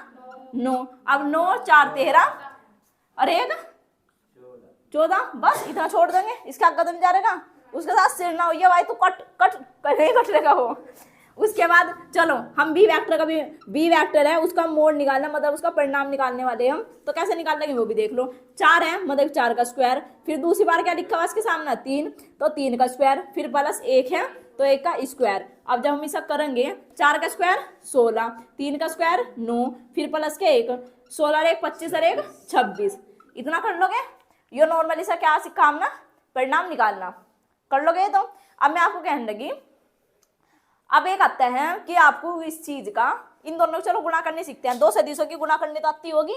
S1: 9। अब 9 4 13 और 1 14, बस इतना छोड़ देंगे, इसका कदम जा रहेगा, उसके साथ सिर ना होइए भाई, तो कट रहेगा वो। उसके बाद चलो हम बी वेक्टर का बी वेक्टर है उसका मोड निकालना, मतलब उसका परिणाम निकालने वाले हम, तो कैसे निकाल लेंगे वो भी देख लो। 4 है मतलब 4 का स्क्वायर, फिर दूसरी बार क्या लिखा हुआ इसके सामने 3, तो 3 का स्क्वायर, फिर प्लस 1 है तो 1 का स्क्वायर। अब जब हम इसे करेंगे, 4 का स्क्वायर 16, 3 का स्क्वायर 9, फिर प्लस के 1, 16 और 1 25 और 1 26, इतना कर लोगे। ये नॉर्मली सा क्या काम ना, परिणाम निकालना कर लोगे। तो अब मैं आपको कहने लगी, अब एक आता है कि आपको इस चीज का इन दोनों चलो गुणा करने सीखते हैं, 2 सदिशों की गुणा करनी तो आती होगी,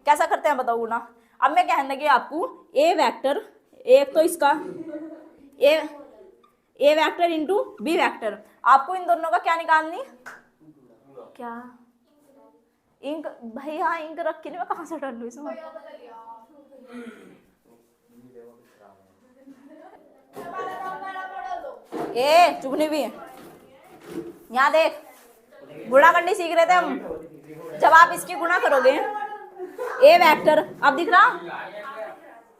S1: कैसा करते हैं बताओ गुणा। अब मैं कहने लगी आपको ए वेक्टर, एक तो इसका ए वेक्टर इंटू बी वेक्टर, आपको इन दोनों का क्या निकालनी, क्या इंक भाई, हाँ इंक रखी नहीं, मैं कहाँ से डाल लूँ इसमें, ए चुपनी भी, यहाँ देख गुणा करनी सीख रहे थे हम। जब आप इसकी गुणा करोगे ए वेक्टर, अब दिख रहा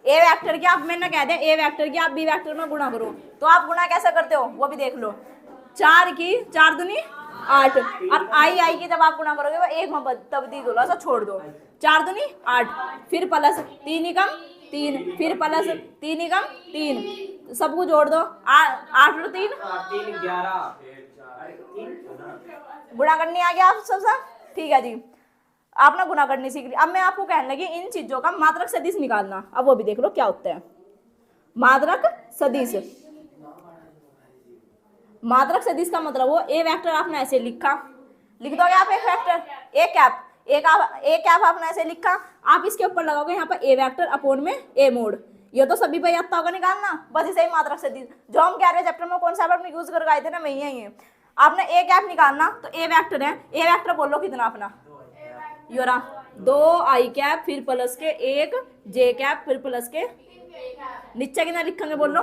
S1: ए वेक्टर की, आप मैंने कह दिया ए वेक्टर की आप बी वेक्टर में गुणा करो, तो आप गुणा कैसे करते हो वो भी देख लो। 4 की 4 दूनी 8, और आई की जब आप गुणा करोगे वो 1 में तब्दील होगा, ऐसा छोड़ दो, 4 दूनी 8, फिर प्लस 3 एकम 3, फिर प्लस 3 एकम 3, सबको जोड़ दो, 8 और 3 11, गुणा करनी आ गया आप सबसे, ठीक है जी, आपने गुणा करनी सीख ली। अब मैं आपको कहने लगी इन चीजों का मात्रक सदिश निकालना, अब वो भी देख लो क्या होता है मात्रक सदिश। मात्रक सदिश का मतलब वो ए वेक्टर आपने ऐसे लिख दोगे आप, एक वेक्टर ए कैप आपने ऐसे लिखा, आप इसके ऊपर लगाओगे यहाँ पर ए वेक्टर अपॉन में ए मोड, ये तो सभी पे आता होगा निकालना, बस इसे ही मात्रक सदिश जो हम कह रहे हैं चैप्टर में कौन सा अपने यूज कर आए थे ना, मैं यही है। आपने ए कैप निकालना, तो ए वेक्टर है, ए वेक्टर बोलो कितना अपना, योरा 2 आई कैप, फिर प्लस के 1 जे कैप, फिर प्लस के नीचे कितना लिखेंगे बोलो,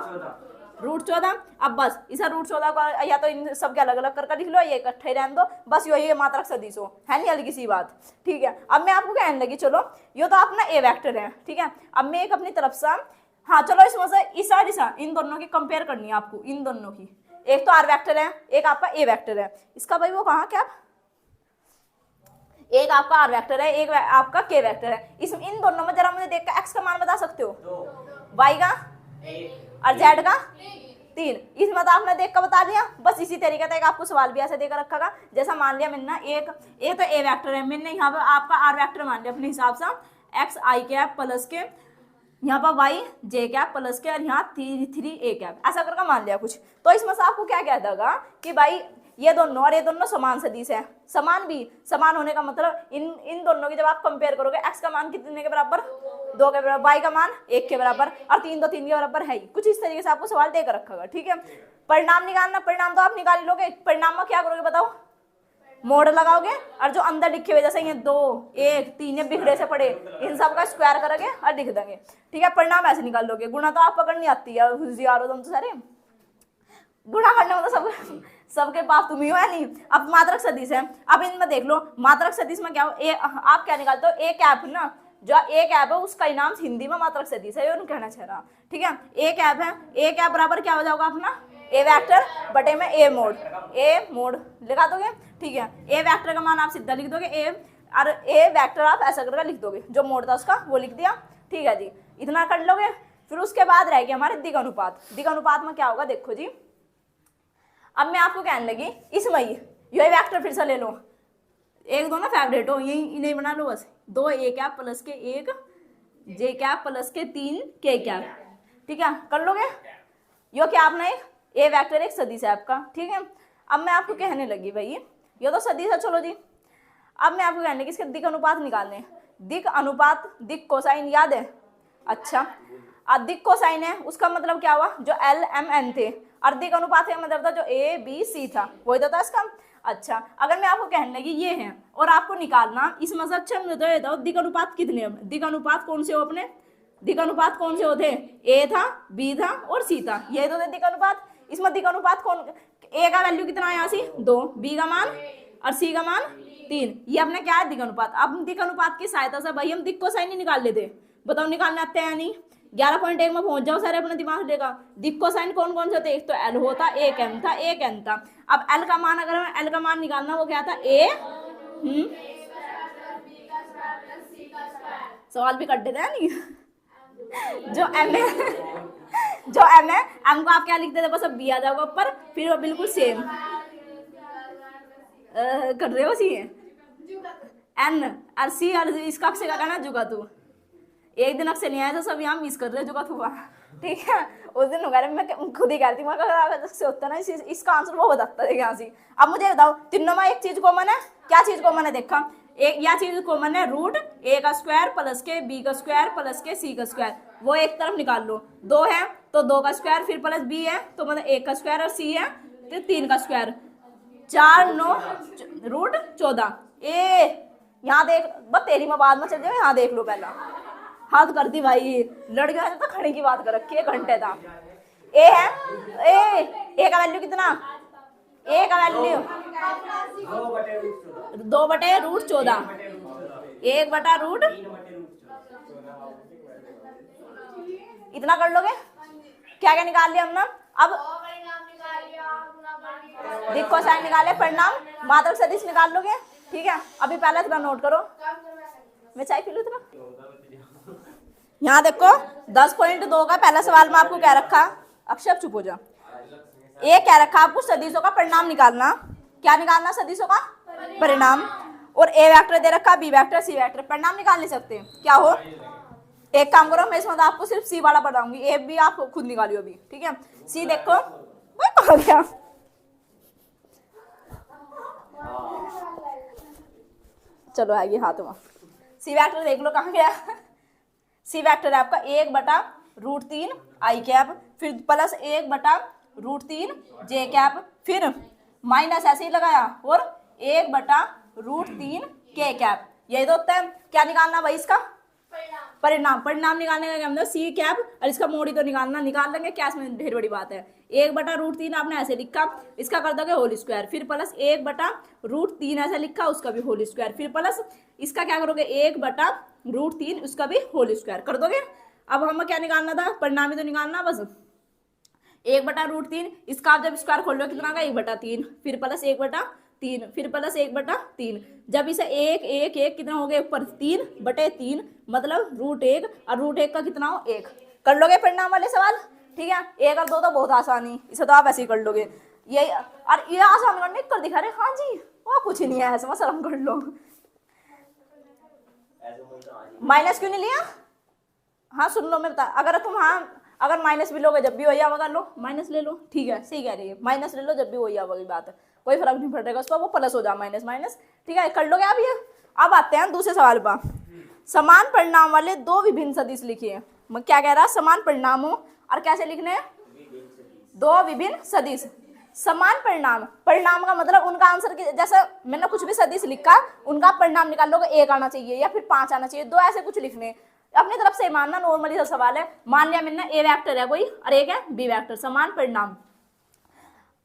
S1: √14। अब बस इसे √14 का या तो इन सबके अलग अलग करके लिख लो, ये इकट्ठे ही रहने दो, बस यही मात्रक सदिश हो, है नहीं हल्की सी बात, ठीक है। अब मैं आपको कहने लगी, चलो ये तो अपना ए वेक्टर है, ठीक है। अब मैं एक अपनी तरफ से, हाँ चलो इसमें से ईसा इन दोनों की कंपेयर करनी है आपको, इन दोनों की, एक तो आर वेक्टर है, एक आपका ए वेक्टर है, इसका भाई वो कहाँ क्या, एक आपका आर वेक्टर है, एक आपका के वेक्टर है, इन दोनों में जरा मुझे देख कर एक्स का मान बता सकते हो, वाई का और जेड का 3, इसमें तो आपने देख कर बता दिया। बस इसी तरीके से एक आपको सवाल भी ऐसे देकर रखा था, जैसा मान लिया मैंने एक तो ए वेक्टर है, मैंने यहाँ पर आपका आर वेक्टर मान लिया अपने हिसाब से, एक्स आई कैप प्लस के यहाँ पर वाई जे कैप प्लस के, और यहाँ 3 ए कैप, ऐसा करके मान लिया कुछ। तो इसमें से आपको क्या कहता होगा कि भाई ये दोनों और ये दोनों समान सदिश है, समान होने का मतलब इन दोनों की जब आप कंपेयर करोगे, एक्स का मान कितने के बराबर, 2 के बराबर, वाई का मान 1 के बराबर, और 3 तो 3 के बराबर है ही, कुछ इस तरीके से आपको सवाल देकर रखा होगा, ठीक है। परिणाम निकालना, परिणाम तो आप निकाल ही लोगे, परिणाम में क्या करोगे बताओ, मोड लगाओगे, और जो अंदर लिखे हुए जैसे ये 2 1 3 ये बिगड़े से पड़े, इन सब का स्क्वायर करोगे और लिख देंगे, ठीक है। परिणाम ऐसे निकाल लोगे, गुणा तो आप पकड़नी आती है, होशियार हो तुम तो सारे, गुणा करने में तो सबके पास तुम ही हो, है नहीं। अब मात्रक सदिश है, अब इनमें देख लो मात्रक सदिश में क्या हो, आप क्या निकालते हो, ए कैप ना, जो ए कैप है उसका नाम हिंदी में मात्रक सदिश है, ये कहना चाह रहा, ठीक है। ए कैप है, ए कैप बराबर क्या हो जाएगा अपना, ए वेक्टर बटे में ए मोड लिखा दोगे, ठीक है। ए वेक्टर का मान आप सीधा लिख दोगे, और ए वेक्टर आप ऐसा करके लिख दोगे, जो मोड था उसका वो लिख दिया, ठीक है जी, इतना कर लोगे। फिर उसके बाद रहेगी हमारे दिग अनुपात। दिग अनुपात में क्या होगा देखो जी, अब मैं आपको कहने लगी इसमें यही वेक्टर फिर से ले लो, एक दो ना फेवरेट हो, यही इन्हें बना लो बस, 2 a कैप प्लस के 1 j कैप प्लस के 3 k कैप, ठीक है कर लोगे। यो क्या आपने ए वेक्टर एक सदिश है आपका, ठीक है। अब मैं आपको कहने लगी भाई ये तो सदिश है, चलो जी अब मैं आपको कहने लगी इसके दिक अनुपात निकालने। दिक अनुपात, दिक कोसाइन याद है, अच्छा दिक कोसाइन है उसका मतलब क्या हुआ, जो एल एम एन थे, और दिक अनुपात का मतलब था जो ए बी सी था, वही तो था इसका। अच्छा अगर मैं आपको कहने लगी ये है और आपको निकालना इसमें से, अच्छा मुझे तो ये बताओ दिक अनुपात कितने, दिक अनुपात कौन से हो अपने, दिक अनुपात कौन से होते, ए था बी था और सी था, ये तो थे दिक अनुपात। इसमें दिक अनुपात कौन, ए का वैल्यू कितना है यहाँ से 2, बी का मान और सी का मान 3, ये अपना क्या है दिक अनुपात। अब दिक अनुपात की सहायता से भाई हम दिक कोसाइन ही निकाल लेते, बताओ निकालने आते हैं नहीं, 11.1 में पहुंच जाओ सारे अपना दिमाग लेगा। दिक कोसाइन कौन कौन से होते, एक तो एल होता, एक एम था, एक एन था। अब एल का मान, अगर हमें एल का मान निकालना, वो क्या था ए, सवाल भी कट देते हैं नहीं जो एम है जो एम है, एम को आप क्या लिखते थे, बस अब बी आ जाओगा ऊपर, फिर वो बिल्कुल सेम कर रहे हो सी एन और सी, और इसका अक्षर का कहना जुगा तू, एक दिन अक्षर नहीं आया तो सब यहाँ मिस कर रहे जुगा तू, ठीक है। उस दिन मैं खुद ही कहती हूँ अगर से होता ना इसका आंसर वो बताता है यहाँ से। अब मुझे बताओ तीनों में एक चीज कॉमन है, क्या चीज कॉमन है, देखा एक या चीज कॉमन है, रूट ए का स्क्वायर प्लस के बी का स्क्वायर प्लस के सी का स्क्वायर, वो एक तरफ निकाल लो। 2 है तो 2 का स्क्वायर, फिर प्लस बी है तो मतलब 1 का स्क्वायर, और सी है तो 3 का स्क्वायर, 4 9 रूट 14। ए यहाँ देख बस, तेरी में बाद में चल जाओ, यहाँ देख लो पहला हाथ कर दी भाई, लड़कियों ने तो खड़े की बात कर रखी है, घंटे था। ए है ए का वैल्यू कितना, ए का वैल्यू 2/√14, 1/√, इतना कर लोगे। क्या क्या निकाल लिया हमने, अब दिक कोसाइन निकाले, परिणाम मात्रक सदिश निकाल लोगे, ठीक है। अभी पहले इतना नोट करो, मैं चाय पी लूं इतना। यहाँ देखो 10.2 का पहला सवाल में आपको क्या रखा, अक्षर चुप हो जा, ये क्या रखा आपको, सदिशों का परिणाम निकालना। क्या निकालना, सदिशों का परिणाम, और ए वेक्टर दे रखा, बी वेक्टर सी वेक्टर, परिणाम निकाल नहीं सकते क्या हो। एक काम करो, मैं इसमें तो आपको सिर्फ सी वाला बताऊंगी, ए बी आप खुद निकालियो अभी, ठीक है। सी देखो कहाँ गया, चलो आइए हाथ में, सी वेक्टर देख लो कहाँ गया। सी वेक्टर है आपका 1/√3 आई कैप, फिर प्लस 1/√3 जे कैप, फिर माइनस ऐसे ही लगाया, और 1/√3 के कैप, यही तो होता है। क्या निकालना भाई, इसका परिणाम। परिणाम निकालने का क्या मतलब, सी कैप और इसका मोड़ ही तो निकाल लेंगे, क्या इसमें ढेर बड़ी बात है। 1/√3 आपने ऐसे लिखा, इसका कर दोगे होल स्क्वायर, फिर प्लस 1/√3 ऐसे लिखा, उसका भी होल स्क्वायर, फिर प्लस इसका क्या करोगे 1/√3 उसका भी होल स्क्वायर कर दोगे। अब हमें क्या निकालना था, परिणाम ही तो निकालना बस। 1/√3 इसका आप जब स्क्वायर खोल लो कितना होगा 1/3, फिर प्लस 1/3, फिर प्लस 1/3, जब इसे 1 1 1 कितना हो गया ऊपर 3/3, मतलब √1, और √1 का कितना हो 1, कर लोगे परिणाम वाले सवाल, ठीक है। 1 और 2 तो बहुत आसानी, इसे तो आप ऐसे ही कर लोगे, ये और ये आसान करने कर दिखा रहे, हाँ जी वो कुछ नहीं है, ऐसा शर्म कर लो। माइनस क्यों नहीं लिया, हाँ सुन लो मैं बता, अगर तुम हाँ अगर माइनस भी लोगे जब भी वही आवेगा, लो माइनस ले लो, ठीक है सही कह रही है, माइनस ले लो जब भी वही आवेगी, बात है कोई फर्क नहीं पड़ेगा उसका, वो प्लस हो जाए माइनस माइनस, ठीक है कर लोगे आप ये। अब आते हैं दूसरे सवाल पर, समान परिणाम वाले 2 विभिन्न सदिश लिखिए। मैं क्या कह रहा, समान परिणाम हो और कैसे लिखने हैं, 2 विभिन्न सदिश। समान परिणाम, परिणाम का मतलब उनका आंसर की, जैसे मैंने कुछ भी सदिश लिखा उनका परिणाम निकाल लोगे, 1 आना चाहिए या फिर 5 आना चाहिए, 2 ऐसे कुछ लिखने, अपनी तरफ से मानना, नॉर्मली सा सवाल है। मान लिया मैंने ए वेक्टर है कोई और एक है बी वेक्टर, समान परिणाम।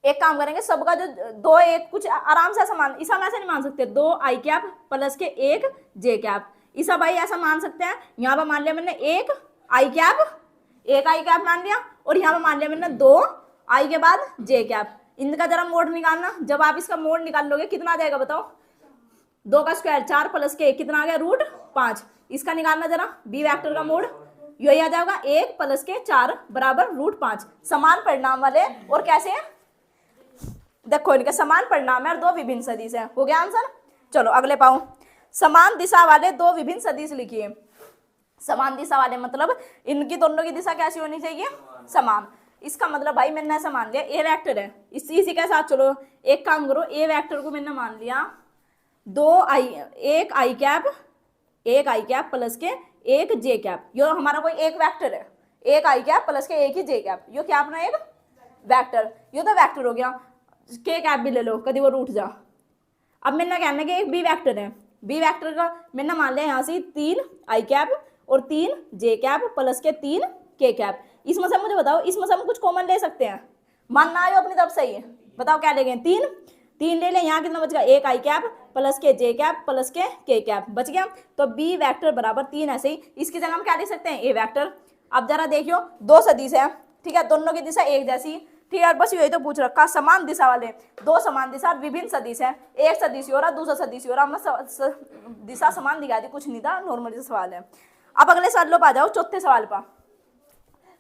S1: एक काम करेंगे, सबका जो 2 1 कुछ आराम से ऐसा मान, इसा हम ऐसे नहीं मान सकते, 2 आई कैप प्लस के 1 जे कैप, इसा भाई ऐसा मान सकते हैं। यहाँ पर मान लिया मैंने 1 आई कैप मान लिया, और यहाँ पर मान लिया मैंने 2 आई के बाद जे कैप। इनका जरा मोड निकालना, जब आप इसका मोड निकाल लोगे कितना आ जाएगा बताओ, 2 का स्क्वायर 4 प्लस के कितना आ गया √5, इसका निकालना जरा बी वेक्टर का मोड, यही आ जाएगा 1 प्लस के 4 बराबर √5। समान परिणाम वाले और कैसे है, देखो इनके समान परिणाम है और दो विभिन्न सदिश है। हो गया आंसर। चलो अगले पाओ। समान दिशा वाले दो विभिन्न सदिश लिखिए। समान दिशा वाले मतलब इनकी दोनों की दिशा कैसी होनी चाहिए? समान। इसका मतलब भाई मैंने ऐसा मान लिया ए वेक्टर है, इसी के साथ चलो एक काम करो, ए वेक्टर को मैंने मान लिया एक आई कैप प्लस के एक जे कैप। यो हमारा कोई एक वेक्टर है, एक आई कैप प्लस के एक ही जे कैप, यो क्या अपना एक वेक्टर, यो तो वेक्टर हो गया। के कैप भी ले लो, कभी वो रूठ जा। अब मैंने कहना कि एक बी वेक्टर है, बी वेक्टर का मैंने मान लिया यहाँ से 3 आई कैप और 3 जे कैप प्लस के 3 के कैप। इसमें से मुझे बताओ, इसमें से हम कुछ कॉमन ले सकते हैं? मानना आयो अपनी तरफ से ही, बताओ क्या ले गए? 3 ले लें। यहाँ कितना बच गया? एक आई कैप प्लस के जे कैप प्लस के कैप बच गया। तो बी वेक्टर बराबर 3। ऐसे ही इसकी जगह हम क्या लिख सकते हैं? ए वेक्टर। अब जरा देखियो, दो सदिश है, ठीक है, दोनों की दिशा एक जैसी, ठीक है, बस यही तो पूछ रखा। समान दिशा वाले दो समान दिशा और विभिन्न सदिश है, एक सदिश हो रहा दूसरा सदिश हो रहा, हमने दिशा समान दिखा दी, कुछ नहीं था, नॉर्मल सवाल है। अब अगले सवाल आ जाओ, चौथे सवाल पर।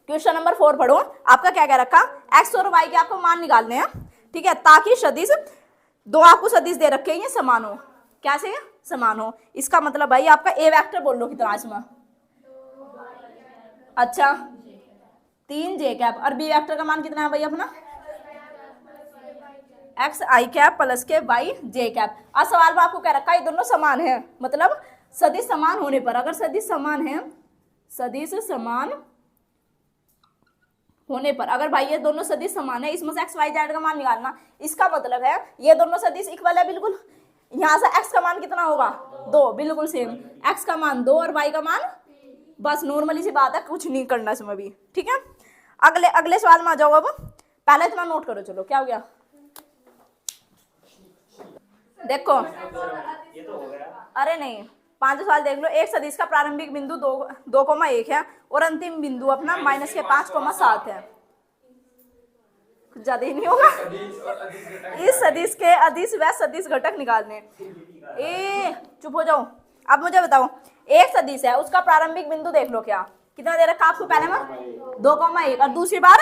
S1: क्वेश्चन नंबर 4 पढ़ो। आपका क्या क्या रखा? एक्स और वाई के आपको मान निकालने हैं, ठीक है, ताकि सदिश दो आपको सदिश दे रखे हैं ये समान हो। कैसे? समान हो। इसका मतलब भाई आपका ए वेक्टर बोल लो कितना इसमें? अच्छा 3 जे कैप और बी वेक्टर का मान कितना है भाई अपना? एक्स आई कैप प्लस के वाई जे कैप। आज सवाल में आपको क्या रखा है? ये दोनों समान है, मतलब सदिश समान होने पर, अगर सदिश समान है, सदिश समान होने पर, अगर भाई ये दोनों सदिश समान है, इसमें से एक्स वाई जेड का मान निकालना। इसका मतलब है ये दोनों सदिश इक्वल है बिल्कुल। यहाँ से एक्स का मान कितना होगा? 2, बिल्कुल सेम। एक्स का मान 2 और वाई का मान, बस नॉर्मली सी बात है, कुछ नहीं करना इसमें भी, ठीक है। अगले सवाल में आ जाओ। अब पहले इतना नोट करो। चलो क्या हो गया देखो, अरे नहीं, 5 सवाल देख लो। एक सदिश का प्रारंभिक बिंदु 2,1 है और अंतिम बिंदु अपना -5,7 है। कुछ ज्यादा ही नहीं होगा। इस सदिश के अदिश व सदिश घटक निकालने। चुप हो जाओ। अब मुझे बताओ, एक सदिश है, उसका प्रारंभिक बिंदु देख लो, क्या कितना दे रखा आपको? पहले में 2,1 और दूसरी बार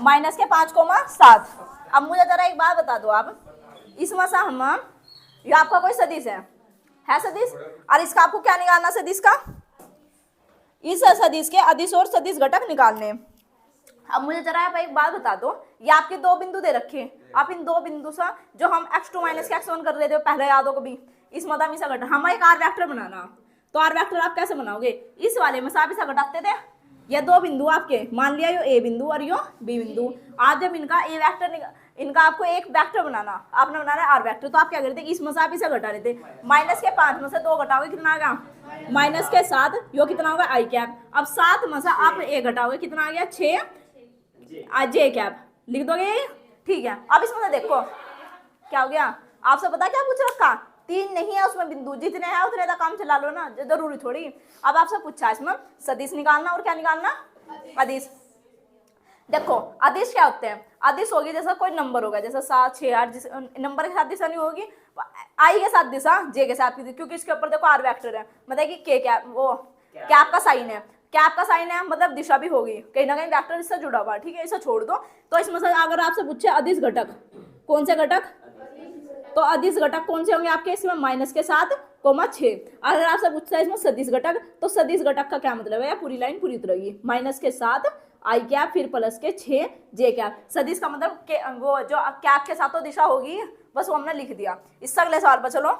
S1: -5,7। अब मुझे जरा एक बात बता दो आप, इसमें से हम, ये आपका कोई सदिश है सदिश, और इसका आपको क्या निकालना? सदिश का, इस सदिश के अदिश और सदिश घटक निकालने। अब मुझे जरा आप एक बात बता दो, ये आपके 2 बिंदु दे रखे, आप इन 2 बिंदु से जो हम x2 - x1 कर रहे थे पहले, याद हो कभी? इस मतलब इसा घटक हमें एक आर वेक्टर बनाना, तो आर वेक्टर आप कैसे बनाओगे? इस वाले में से आप इसा घटाते थे, ये 2 बिंदु आपके, मान लिया यो ए बिंदु और यो बी बिंदु। आज जब इनका ए वेक्टर, इनका आपको एक वेक्टर बनाना, आपने बनाना है आर वेक्टर, तो आप क्या करते? इसमें से आप इसे घटा लेते, -5 में से 2 घटाओगे, कितना आ गया? -7। यो कितना होगा? आई कैप। अब 7 में से आप ए घटाओगे, कितना आ गया? 6 जे कैप। लिख दोगे? ठीक है। अब इसमें से देखो क्या हो गया। आपसे पता क्या पूछ रखा? 3 नहीं है उसमें बिंदु, जितने हैं उतने का काम चला लो ना, जरूरी थोड़ी। अब आपसे पूछा इसमें सदिश निकालना और क्या निकालना? अदिश। देखो अदिश क्या होते हैं? अदिश होगी जैसा कोई नंबर होगा, जैसा 7, 6, 8, जिस नंबर के साथ दिशा नहीं होगी, आई के साथ दिशा, जे के साथ, क्योंकि इसके ऊपर देखो आर वेक्टर है, मतलब कि के कैप, वो कैप का साइन है, कैप का साइन है, मतलब दिशा भी होगी, कहीं ना कहीं वेक्टर इससे जुड़ा हुआ, ठीक है, इसे छोड़ दो। तो इसमें से अगर आपसे पूछे अदिश घटक, कौन से घटक? तो अदिश घटक कौन से होंगे आपके? इसमें -7,6। अगर आपसे पूछता है इसमें सदिश घटक, तो सदिश घटक का क्या मतलब है? पूरी लाइन पूरी उतरेगी, -7 आई कैप फिर +6 जे कैप। सदिश का मतलब वो जो कैप के साथ तो दिशा होगी, बस वो हमने लिख दिया। इससे अगले सवाल पर चलो।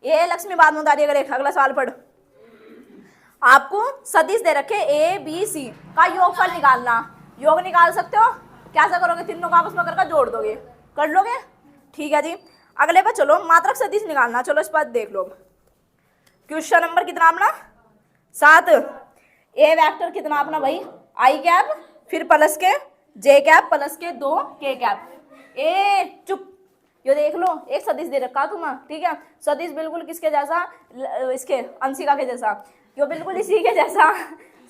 S1: ये लक्ष्मी बाद में उतारिएगा। एक अगला सवाल पढ़। आपको सदिश दे रखे ए बी सी का योगफल निकालना। योग निकाल सकते हो, कैसा करोगे? तीनों को आपस में करके जोड़ दोगे, कर लोगे, ठीक है जी। अगले पर चलो, मात्रक सदिश निकालना। चलो इस पर देख लो। क्वेश्चन नंबर कितना अपना? 7। ए वेक्टर कितना अपना भाई? आई कैप फिर प्लस के जे कैप प्लस के 2 के कैप। चुप, ये देख लो, एक सदिश दे रखा तुम्हें, ठीक है। सदिश बिल्कुल किसके जैसा? इसके अंशिका के जैसा, यो बिल्कुल इसी के जैसा,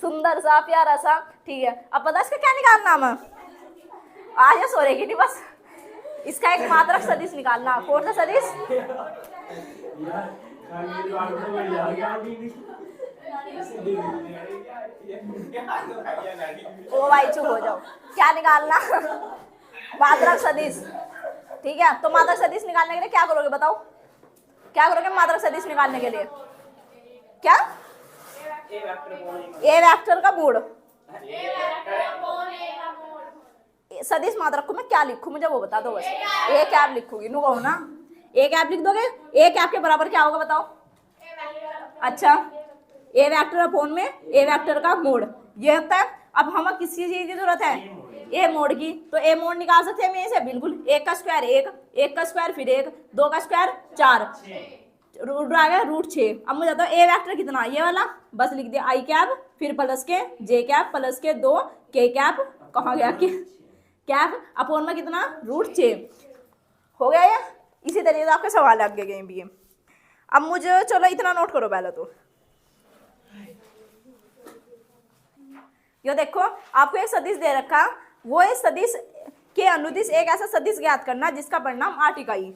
S1: सुंदर सा, प्यारा सा, ठीक है। अब पता इसका क्या निकालना? हम आज सोरेगी नहीं, बस इसका एक मात्रक सदिश निकालना। कौन सा सदिश? ओ भाई चुप हो जाओ। क्या निकालना? मात्रक सदिश, ठीक है। तो मात्रक सदिश निकालने के लिए क्या करोगे बताओ, क्या करोगे मात्रक सदिश निकालने के लिए? क्या? ए वेक्टर का मूड, सदिश मात्रक को मैं क्या लिखूं मुझे वो बता दो बस। ए कैप लिखूंगी, नु कहो ना, ए कैप लिख दोगे। ए कैप के बराबर क्या होगा बताओ? अच्छा, ए वेक्टर अपॉन में ए वेक्टर का मोड, ये होता है। अब हमें किसी चीज की जरूरत है? ए मोड की, तो ए मोड निकाल सकते हैं से बिल्कुल। एक का स्क्वायर एक, एक का स्क्वायर फिर एक, दो का स्क्वायर चार, रूट आ गया रूट 6। अब मुझे बताओ ए वेक्टर कितना, ये वाला बस लिख दिया आई कैप, फिर प्लस के जे कैप प्लस के 2 के कैप, कहाँ गया के कैप अपॉन में कितना रूट 6 हो गया। ये इसी तरीके से आपके सवाल आगे गए भी। अब मुझे चलो इतना नोट करो पहले तो, ये देखो आपको एक सदिश दे रखा, वो इस सदिश के अनुदिश एक ऐसा सदिश ज्ञात करना जिसका परिणाम 8 इकाई।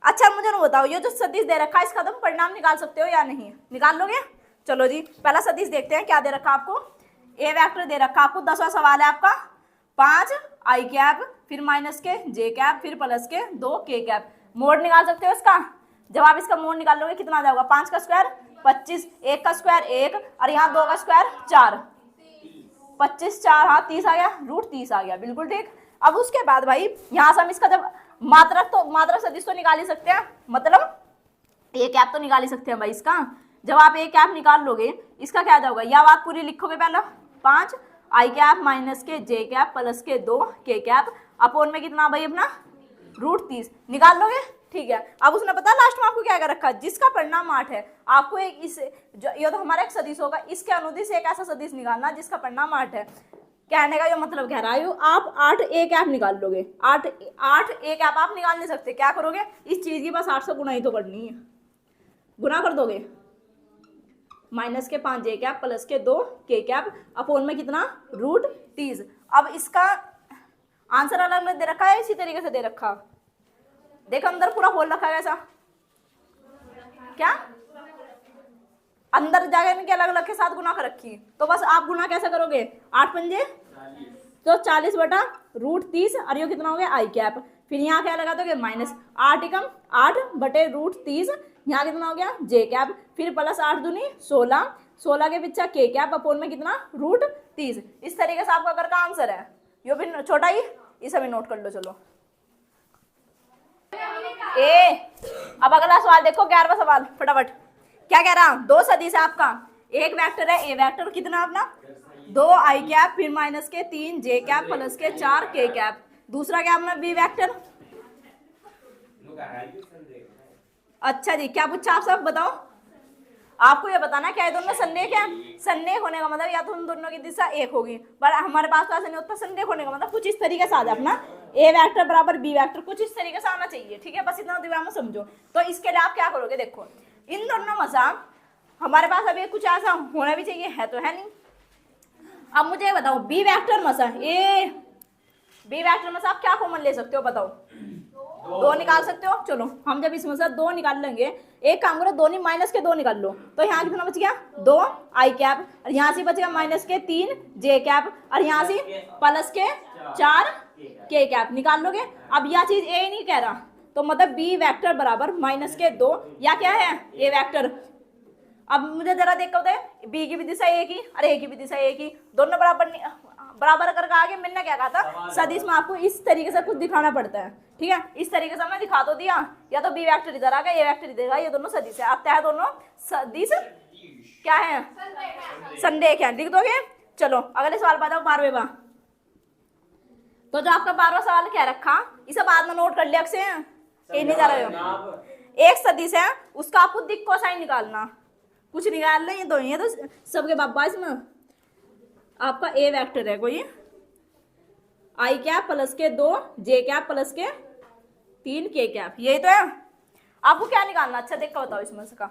S1: अच्छा मुझे ना बताओ, ये जो सदिश दे रखा है इसका तुम परिणाम निकाल सकते हो या नहीं? निकाल लोगे? चलो जी पहला सदिश देखते हैं क्या दे रखा आपको। ए वेक्टर दे रखा आपको, 10वां सवाल है आपका। 5 आई कैप फिर माइनस के जे कैप फिर प्लस के 2 के कैप। मोड निकाल सकते हो इसका। जब आप इसका मोड निकाल लोगे कितना आ जाएगा? 5 का स्क्वायर 25, 1 का स्क्वायर 1 और यहाँ 2 का स्क्वायर 4, 25 4 हाँ 30 आ गया, रूट 30 आ गया, बिल्कुल ठीक। अब उसके बाद भाई यहाँ से हम इसका जब मात्रक सदिश तो निकाल ही सकते हैं, मतलब ए कैप तो निकाल ही सकते हैं भाई इसका। जब आप ए कैप निकाल लोगे इसका क्या जाएगा, या बात पूरी लिखोगे पहले। 5 आई कैप माइनस के जे कैप प्लस के 2 के कैप अपॉन में कितना भाई अपना रूट 30 निकाल लोगे, ठीक है। अब उसने पता लास्ट में आपको क्या कर रखा, जिसका परिणाम 8 है। आपको एक इस ये तो हमारा एक सदिश होगा, इसके अनुदिश एक ऐसा सदिश निकालना जिसका परिणाम 8 है। कहने का ये मतलब कह रहा है आप 8 ए कैप निकाल लोगे। 8 ए कैप आप निकाल नहीं सकते, क्या करोगे? इस चीज की बस 8 से गुना ही तो करनी है, गुना कर दोगे। माइनस के 5 जे कैप प्लस के 2 के कैप अपॉन में कितना रूट 30। अब इसका आंसर अलग अलग दे रखा है, इसी तरीके से दे रखा, देखो अंदर पूरा होल रखा है ऐसा, क्या अंदर जाकर इनके अलग अलग के साथ गुना कर रखी। तो बस आप गुना कैसे करोगे? 8 पंजे तो 40 बटा रूट 30 और ये कितना हो गया आई कैप, फिर यहाँ क्या लगा दोगे माइनस 8 एकम 8 बटे रूट 30, यहाँ कितना हो गया जे कैप, फिर प्लस 8 दूनी 16, 16 के पीछे के कैप अपॉन में कितना रूट 30। इस तरीके से आपका अगर का आंसर है, यो भी छोटा ही, इसे भी नोट कर लो। चलो अब अगला सवाल देखो, 11वां सवाल फटाफट। क्या कह रहा? 2 सदिश है आपका, एक वेक्टर है ए वेक्टर कितना अपना 2 आई कैप फिर माइनस के 3 जे कैप प्लस के 4 के कैप। दूसरा क्या अपना बी वेक्टर। अच्छा जी क्या पूछा आप सब बताओ? आपको ये बताना क्या है दोनों संरेख है। संरेख होने का मतलब या तो उन दोनों की दिशा एक होगी, पर हमारे पास तो ऐसा नहीं होता। संरेख होने का मतलब कुछ इस तरीके से आ जाए अपना ए वेक्टर बराबर बी वेक्टर, कुछ इस तरीके से आना चाहिए, ठीक है। बस इतना दिमाग में समझो। तो इसके लिए आप क्या करोगे, देखो इन दोनों में से हमारे पास अभी कुछ ऐसा होना भी चाहिए, है तो है नहीं। अब मुझे बताओ बी वेक्टर में से बी वेक्टर में से आप क्या कॉमन ले सकते हो बताओ? 2 निकाल सकते हो। चलो हम जब इसमें से 2 निकाल लेंगे, एक काम करो 2 नहीं माइनस के 2 निकाल लो, तो यहाँ कितना बच गया 2 आई कैप और यहाँ से बच गया माइनस के 3 जे कैप और यहाँ से प्लस के 4 के कैप निकाल लोगे। अब यह चीज ए नहीं कह रहा, तो मतलब बी वेक्टर बराबर माइनस के 2 या क्या है ए वेक्टर। अब मुझे जरा देखो बी की भी दिशा एक ही और ए की भी दिशा एक ही, दोनों बराबर करके आगे मैंने क्या कहा था, सदिश में आपको इस तरीके से कुछ दिखाना पड़ता है, ठीक है। इस तरीके से मैं दिखा तो दिया, या तो बी वेक्टर इधर आ गया, ए वेक्टर इधर आ, ये दोनों सदिश है। आता है दोनों सदिश क्या है, संरेख है, लिख दोगे। चलो अगले सवाल बताओ 12वां। तो जो आपका 12वां सवाल क्या रखा, इसे बाद में नोट कर लिया से कहीं नहीं जा रहे हो। एक सदिश है उसका आपको दिक् कोसाइन निकालना, कुछ निकाल लें, ये दो ही है तो सबके बाबा। इसमें आपका ए वेक्टर है कोई आई कैप प्लस के 2 जे कैप प्लस के 3 के कैप, यही तो है। आपको क्या निकालना, अच्छा देख कर बताओ इसमें से का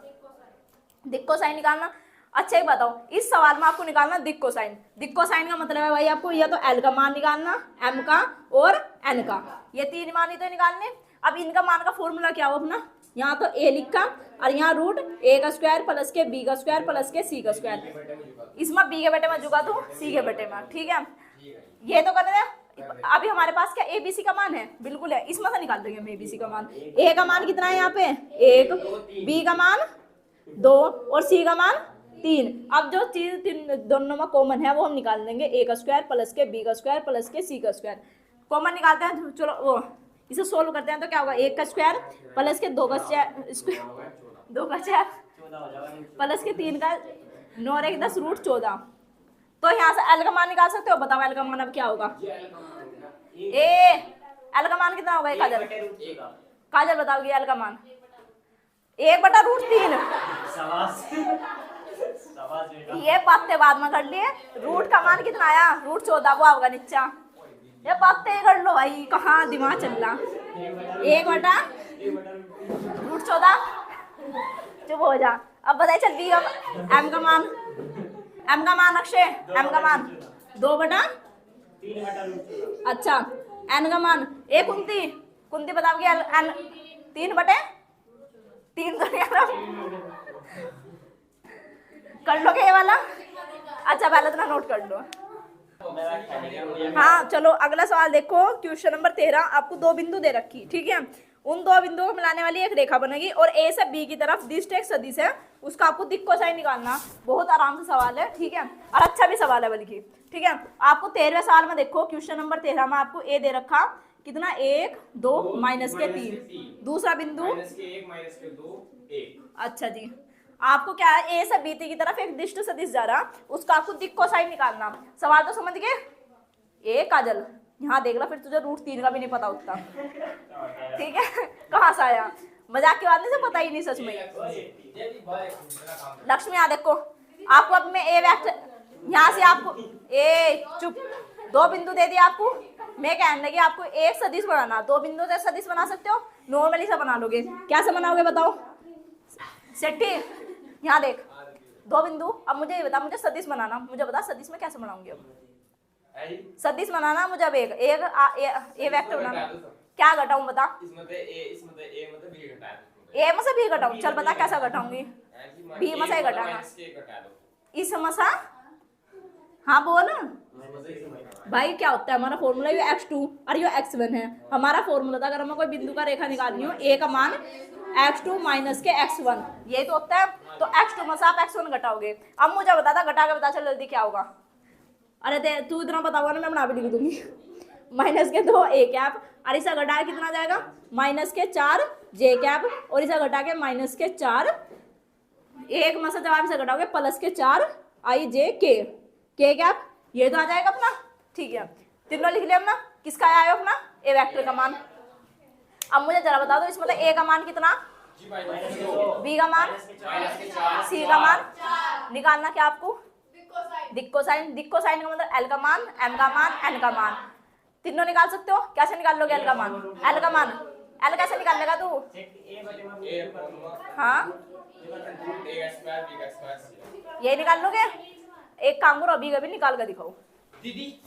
S1: दिक् कोसाइन निकालना। अच्छा एक बताओ, इस सवाल में आपको निकालना दिक् कोसाइन। दिक् कोसाइन का मतलब है भाई आपको या तो एल का मान निकालना, एम का और एन का, ये 3 मान ही तो निकालने। अब इनका मान का फॉर्मूला क्या हो अपना, यहाँ तो ए लिखा और यहाँ रूट ए का स्क्वायर प्लस के बी का स्क्वायर प्लस के सी का स्क्वायर, इसमें बी के बेटे में जुगा तो सी के बेटे में, ठीक है। ये तो करने अभी हमारे पास क्या ए बी सी का मान है, बिल्कुल है, इसमें से निकाल देंगे हम ए बी सी का मान। ए का मान कितना है यहाँ पे 1, बी का मान 2 और सी का मान 3। अब जो चीज दोनों में कॉमन है वो हम निकाल देंगे, ए का स्क्वायर प्लस के बी का स्क्वायर प्लस के सी का स्क्वायर। कॉमन निकालते हैं, चलो वो इसे सोल्व करते हैं। तो क्या होगा 1 का स्क्वायर प्लस के 2 का स्क्वायर 2 का स्क्वायर प्लस के 3 का 9 और 1 10 रूट 14। तो यहाँ से एल का मान निकाल सकते हो, बताओ एल का मान अब क्या होगा। एल का मान कितना होगा काजल, काजल बताओगी एल का मान 1/√3। ये बातें बाद में कर लिए। रूट का मान कितना आया रूट 14, वो होगा नीचा। ये बातें कर लो भाई, कहाँ दिमाग चल रहा। 1/√14, चुप हो जा। अब बताइए चल बी का एम का मान, एम का मान अक्षय, एम का मान 2/3। अच्छा एन का मान ए कुंती, कुंती बताओगे एन 3/3 कर लो ये वाला। अच्छा पहले तो नोट कर लो। हाँ चलो अगला सवाल देखो, क्वेश्चन नंबर 13। आपको 2 बिंदु दे रखी, ठीक है। उन 2 बिंदुओं को मिलाने वाली एक रेखा बनेगी और ए से बी की तरफ दिष्ट एक सदिश है, उसका आपको दिक् कोसाइन निकालना। बहुत आराम से सवाल है, ठीक है, और अच्छा भी सवाल है बल्कि, ठीक है। आपको 13वें सवाल में देखो, क्वेश्चन नंबर 13 में आपको ए दे रखा कितना 1 2 -3, दूसरा बिंदु अच्छा जी। आपको क्या है ए से बी की तरफ एक दिष्ट सदिश जा रहा, उसका आपको दिक् कोसाइन निकालना। सवाल तो समझ गए। ए काजल यहाँ देख ला, फिर तुझे √3 का भी नहीं पता उतना, ठीक है। कहाँ से आया, मजाक की बात नहीं, से पता ही नहीं सच में। लक्ष्मी यहाँ देखो, आपको अब मैं ए वेक्टर यहाँ से आपको ए चुप 2 बिंदु दे दिया आपको। मैं कहने लगी आपको एक सदिश बनाना, 2 बिंदु से सदिश बना सकते हो, नॉर्मली से बना लोगे। क्या से बनाओगे बताओ सेठी, यहाँ देख 2 बिंदु। अब मुझे ये बता, मुझे सदिश बनाना, मुझे बता सदिश में कैसे बनाऊंगी। अब सदिश बनाना मुझे, अब एक ए वेक्टर बनाना। क्या घटाऊं बता, ए में से बी घटाऊं। चल बता कैसा घटाऊंगी, बी में से घटाना, इस में से। हाँ बोल भाई, क्या होता है हमारा फॉर्मूला, ये x2 और ये x1 है। हमारा फॉर्मूला था अगर हमें कोई बिंदु का रेखा निकालनी हो, a का मान x2 माइनस के x1, ये तो होता है। तो x2 में से आप x1 घटाओगे। अब मुझे बता था, घटा के बता चल जल्दी क्या होगा। अरे दे तू इतना बताओगा ना, मैं बना भी लिख दूंगी। -2 a कैप, और इसे घटा के कितना जाएगा -4 j कैप, और इसे घटा के -4 एक में से जवाब से घटाओगे +4 i j k कैप, ये तो आ जाएगा अपना, ठीक है। तीनों लिख लिया अपना। किसका आया अपना ए वेक्टर का मान। अब मुझे जरा बता दो इसमें मतलब ए का मान कितना, बी का मान, सी का मान निकालना। क्या आपको दिक् कोसाइन, दिक् कोसाइन का मतलब एल का मान, एम का मान, एन का मान, तीनों निकाल सकते हो। कैसे निकाल लोगे एल का मान, एल का मान एल कैसे निकाल लेगा तू। हाँ ये निकाल लोगे। एक काम करो, अभी कभी निकाल कर दिखाओ दीदी।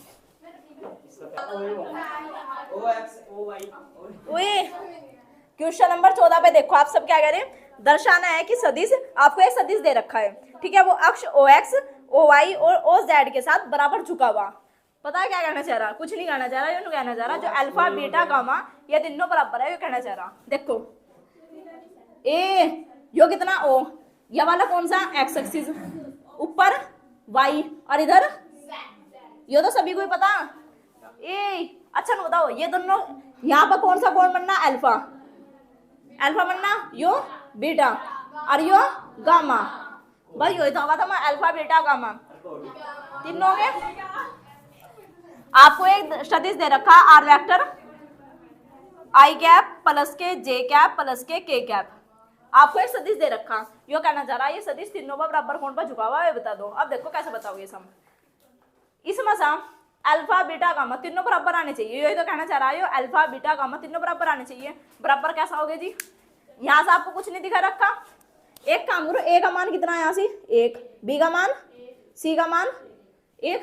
S1: क्वेश्चन नंबर 14 पे देखो, आप सब क्या कह रहे हैं, दर्शाना है कि सदिश, आपको एक सदिश दे रखा है, ठीक है। वो अक्ष OX, OY और OZ के साथ बराबर झुका हुआ। पता है क्या कहना चाह रहा, कुछ नहीं कहना चाह रहा, ये कहना चाह रहा जो अल्फा बीटा गामा ये तीनों बराबर है, ये कहना चाह रहा। देखो ए यो कितना O, ये वाला कौन सा एक्स एक्सिस, ऊपर y और इधर ये तो सभी को ही पता। अच्छा ना बताओ, ये दोनों यहाँ पर कौन सा कोण बनना, अल्फा, अल्फा बनना, यो बीटा और यो गामा। भाई यो तो होगा था मैं अल्फा बीटा गामा तीनों के। आपको एक सदिश दे रखा r vector i cap plus के जे कैप प्लस के के कैप। आपको एक सदिश दे रखा, यो कहना चाह रहा है ये सदिश तीनों पर बराबर कोण पर झुका हुआ है, बता दो। अब देखो कैसे बताओगे सम। इसमें सम अल्फा बीटा गामा तीनों बराबर आने चाहिए, यही तो कहना चाह रहा है, अल्फा बीटा गामा तीनों बराबर आने चाहिए। बराबर कैसा हो गया जी, यहाँ से आपको कुछ नहीं दिखा रखा। एक काम करो, ए का मान कितना है यहाँ से 1, बी का मान, सी का मान 1।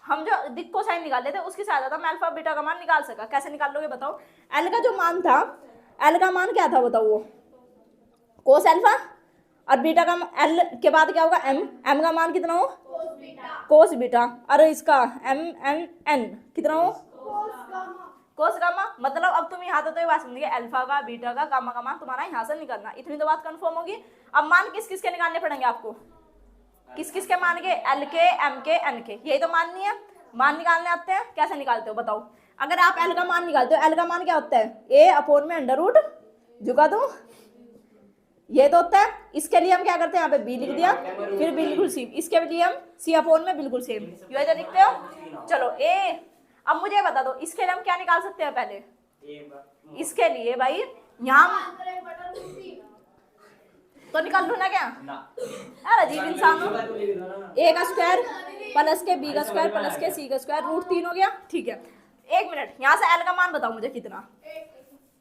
S1: हम जो दिक् कोसाइन निकाल लेते उसकी सहायता मैं अल्फा बीटा का मान निकाल सका। कैसे निकाल लोगे बताओ। एल का जो मान था, एल का मान क्या था बताओ, वो कोस अल्फा, और बीटा का एल के बाद क्या होगा एम, एम का मान कितना हो कोस बीटा, और इसका एम एन एन कितना हो कोस गामा, मतलब अब तुम यहाँ तो ये बात समझिए, अल्फा का, बीटा का, गामा का मान तुम्हारा यहाँ से निकलना, इतनी तो बात कंफर्म होगी। अब मान किस किस के निकालने पड़ेंगे आपको, किस किस के मान के, एल के, एम के, एन के, यही तो मान नहीं है। मान निकालने आते हैं, कैसे निकालते हो बताओ। अगर आप एल का मान निकालते हो, एल का मान क्या होता है, ए अपॉन में अंडर रूट, झुका दूं, ये तो होता है। इसके लिए हम क्या करते हैं, यहाँ पे बी लिख दिया, फिर बिल्कुल सेम, इसके लिए हम सी अपॉन में बिल्कुल सेम, ये तो लिखते हो। चलो ए, अब मुझे बता दो इसके लिए हम क्या निकाल सकते हैं पहले, इसके लिए भाई यहाँ तो निकाल लू ना क्या, यार अजीब इंसान हो। ए का स्क्वायर प्लस के बी का स्क्वायर प्लस के सी का स्क्वायर रूट 3 हो गया, ठीक है। एक मिनट, यहाँ से एल का मान बताओ मुझे कितना,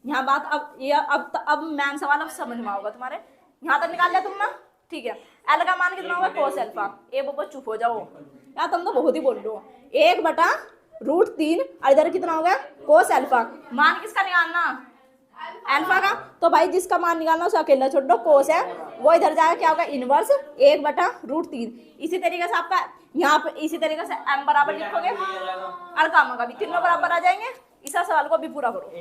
S1: यहाँ बात अब ये अब मैन सवाल अब समझ में आओगा तुम्हारे, यहाँ तक निकाल लिया तुम ना, ठीक है। एल का मान कितना होगा, कोस अल्फा, ए वो चुप हो जाओ यार, तुम तो बहुत ही बोल रहे हो, 1/√3 और इधर कितना होगा, कोस अल्फा। मान किसका निकालना, अल्फा का, तो भाई जिसका मान निकालना उसे अकेला छोड़ दो, कोस है वो इधर जाएगा, क्या होगा, इनवर्स 1/√3। इसी तरीके से आपका यहाँ पे इसी तरीके से m बराबर लिखोगे और गामा का भी, तीनों बराबर आ जाएंगे। इस सवाल को भी पूरा करो।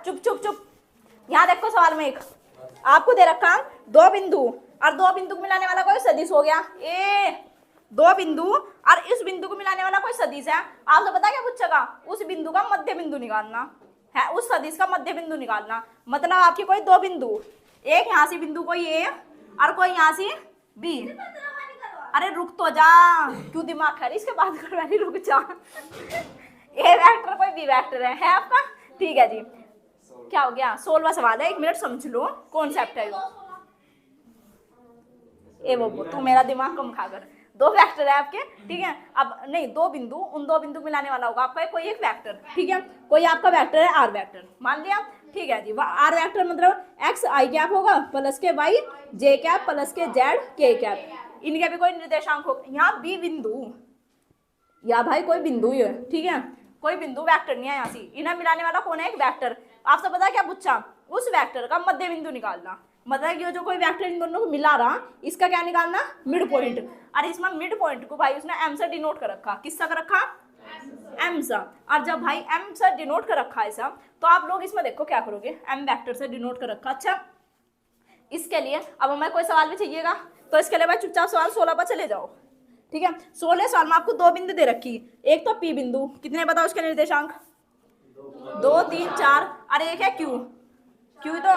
S1: चुप चुप चुप, यहाँ देखो सवाल में एक आपको दे रखा दो बिंदु और दो बिंदु को मिलाने वाला कोई सदिश हो गया, ए दो बिंदु और इस बिंदु को मिलाने वाला कोई सदिश है। आपको पता क्या पूछेगा, उस बिंदु का मध्य बिंदु निकालना है, उस सदिश का मध्य बिंदु निकालना। मतलब आपके कोई दो बिंदु, एक यहाँ से बिंदु कोई ए और कोई यहाँ से बी। अरे रुक तो जा, क्यों दिमाग खा रही, इसके बाद करवानी, रुक जा। ए वेक्टर कोई बी वेक्टर है आपका, ठीक है जी। क्या हो गया, 16वां सवाल है, एक मिनट समझ लो कॉन्सेप्ट है वो। ए वो तू मेरा दिमाग कम खा कर, दो वेक्टर है आपके, ठीक है। अब नहीं, दो बिंदु, उन दो बिंदु मिलाने वाला होगा आपका कोई एक वेक्टर, ठीक है। कोई आपका वेक्टर है आर वेक्टर, मान लिया, ठीक है जी। आर वेक्टर मतलब एक्स आई कैप होगा प्लस के वाई जे कैप प्लस के जेड के कैप, इनके भी कोई निर्देशांक होगा। यहाँ बी बिंदु या भाई कोई बिंदु ही है, ठीक है, कोई बिंदु वेक्टर नहीं है यहाँ से, इन्हें मिलाने वाला कौन है, एक वेक्टर। आपसे पता क्या पूछा, उस वेक्टर का मध्य बिंदु निकालना, मतलब ये जो कोई वेक्टर इन दोनों को मिला रहा, इसका क्या निकालना, मिड पॉइंट। और इसमें मिड पॉइंट को भाई उसने एम से डिनोट कर रखा, किससा कर रखा, एम सा। और जब भाई एम से डिनोट कर रखा है सब, तो आप लोग इसमें देखो क्या करोगे, एम वेक्टर से डिनोट कर रखा। अच्छा, इसके लिए अब हमें कोई सवाल भी चाहिएगा, तो इसके लिए भाई चुपचाप सवाल 16 पर चले जाओ, ठीक है। 16 सवाल में आपको दो बिंदु दे रखी, एक तो पी बिंदु, कितने बताओ उसके निर्देशांक, 2 3 4, और एक है क्यू, क्यू तो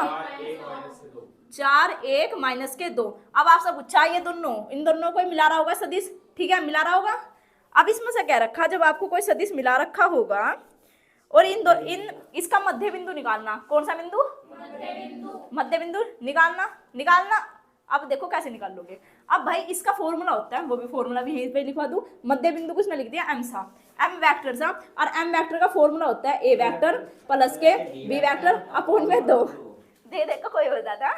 S1: 4 1 माइनस के 2। अब आपसे पूछा ये दोनों, इन दोनों को मिला रहा होगा सदिश, ठीक है, मिला रहा होगा। अब इसमें से क्या रखा, जब आपको कोई सदिश मिला रखा होगा और इन इसका मध्य बिंदु निकालना, कौन सा बिंदु, मध्य बिंदु निकालना। अब देखो कैसे निकाल लोगे। अब भाई इसका फॉर्मूला होता है, वो भी फॉर्मूला भी यहीं पे लिखवा दूं, मध्य बिंदु को इसमें लिख दिया एम सा, एम वेक्टर सा, और एम वेक्टर का फॉर्मूला होता है ए वेक्टर प्लस के बी वेक्टर अपॉन में 2। दे देखो कोई होता था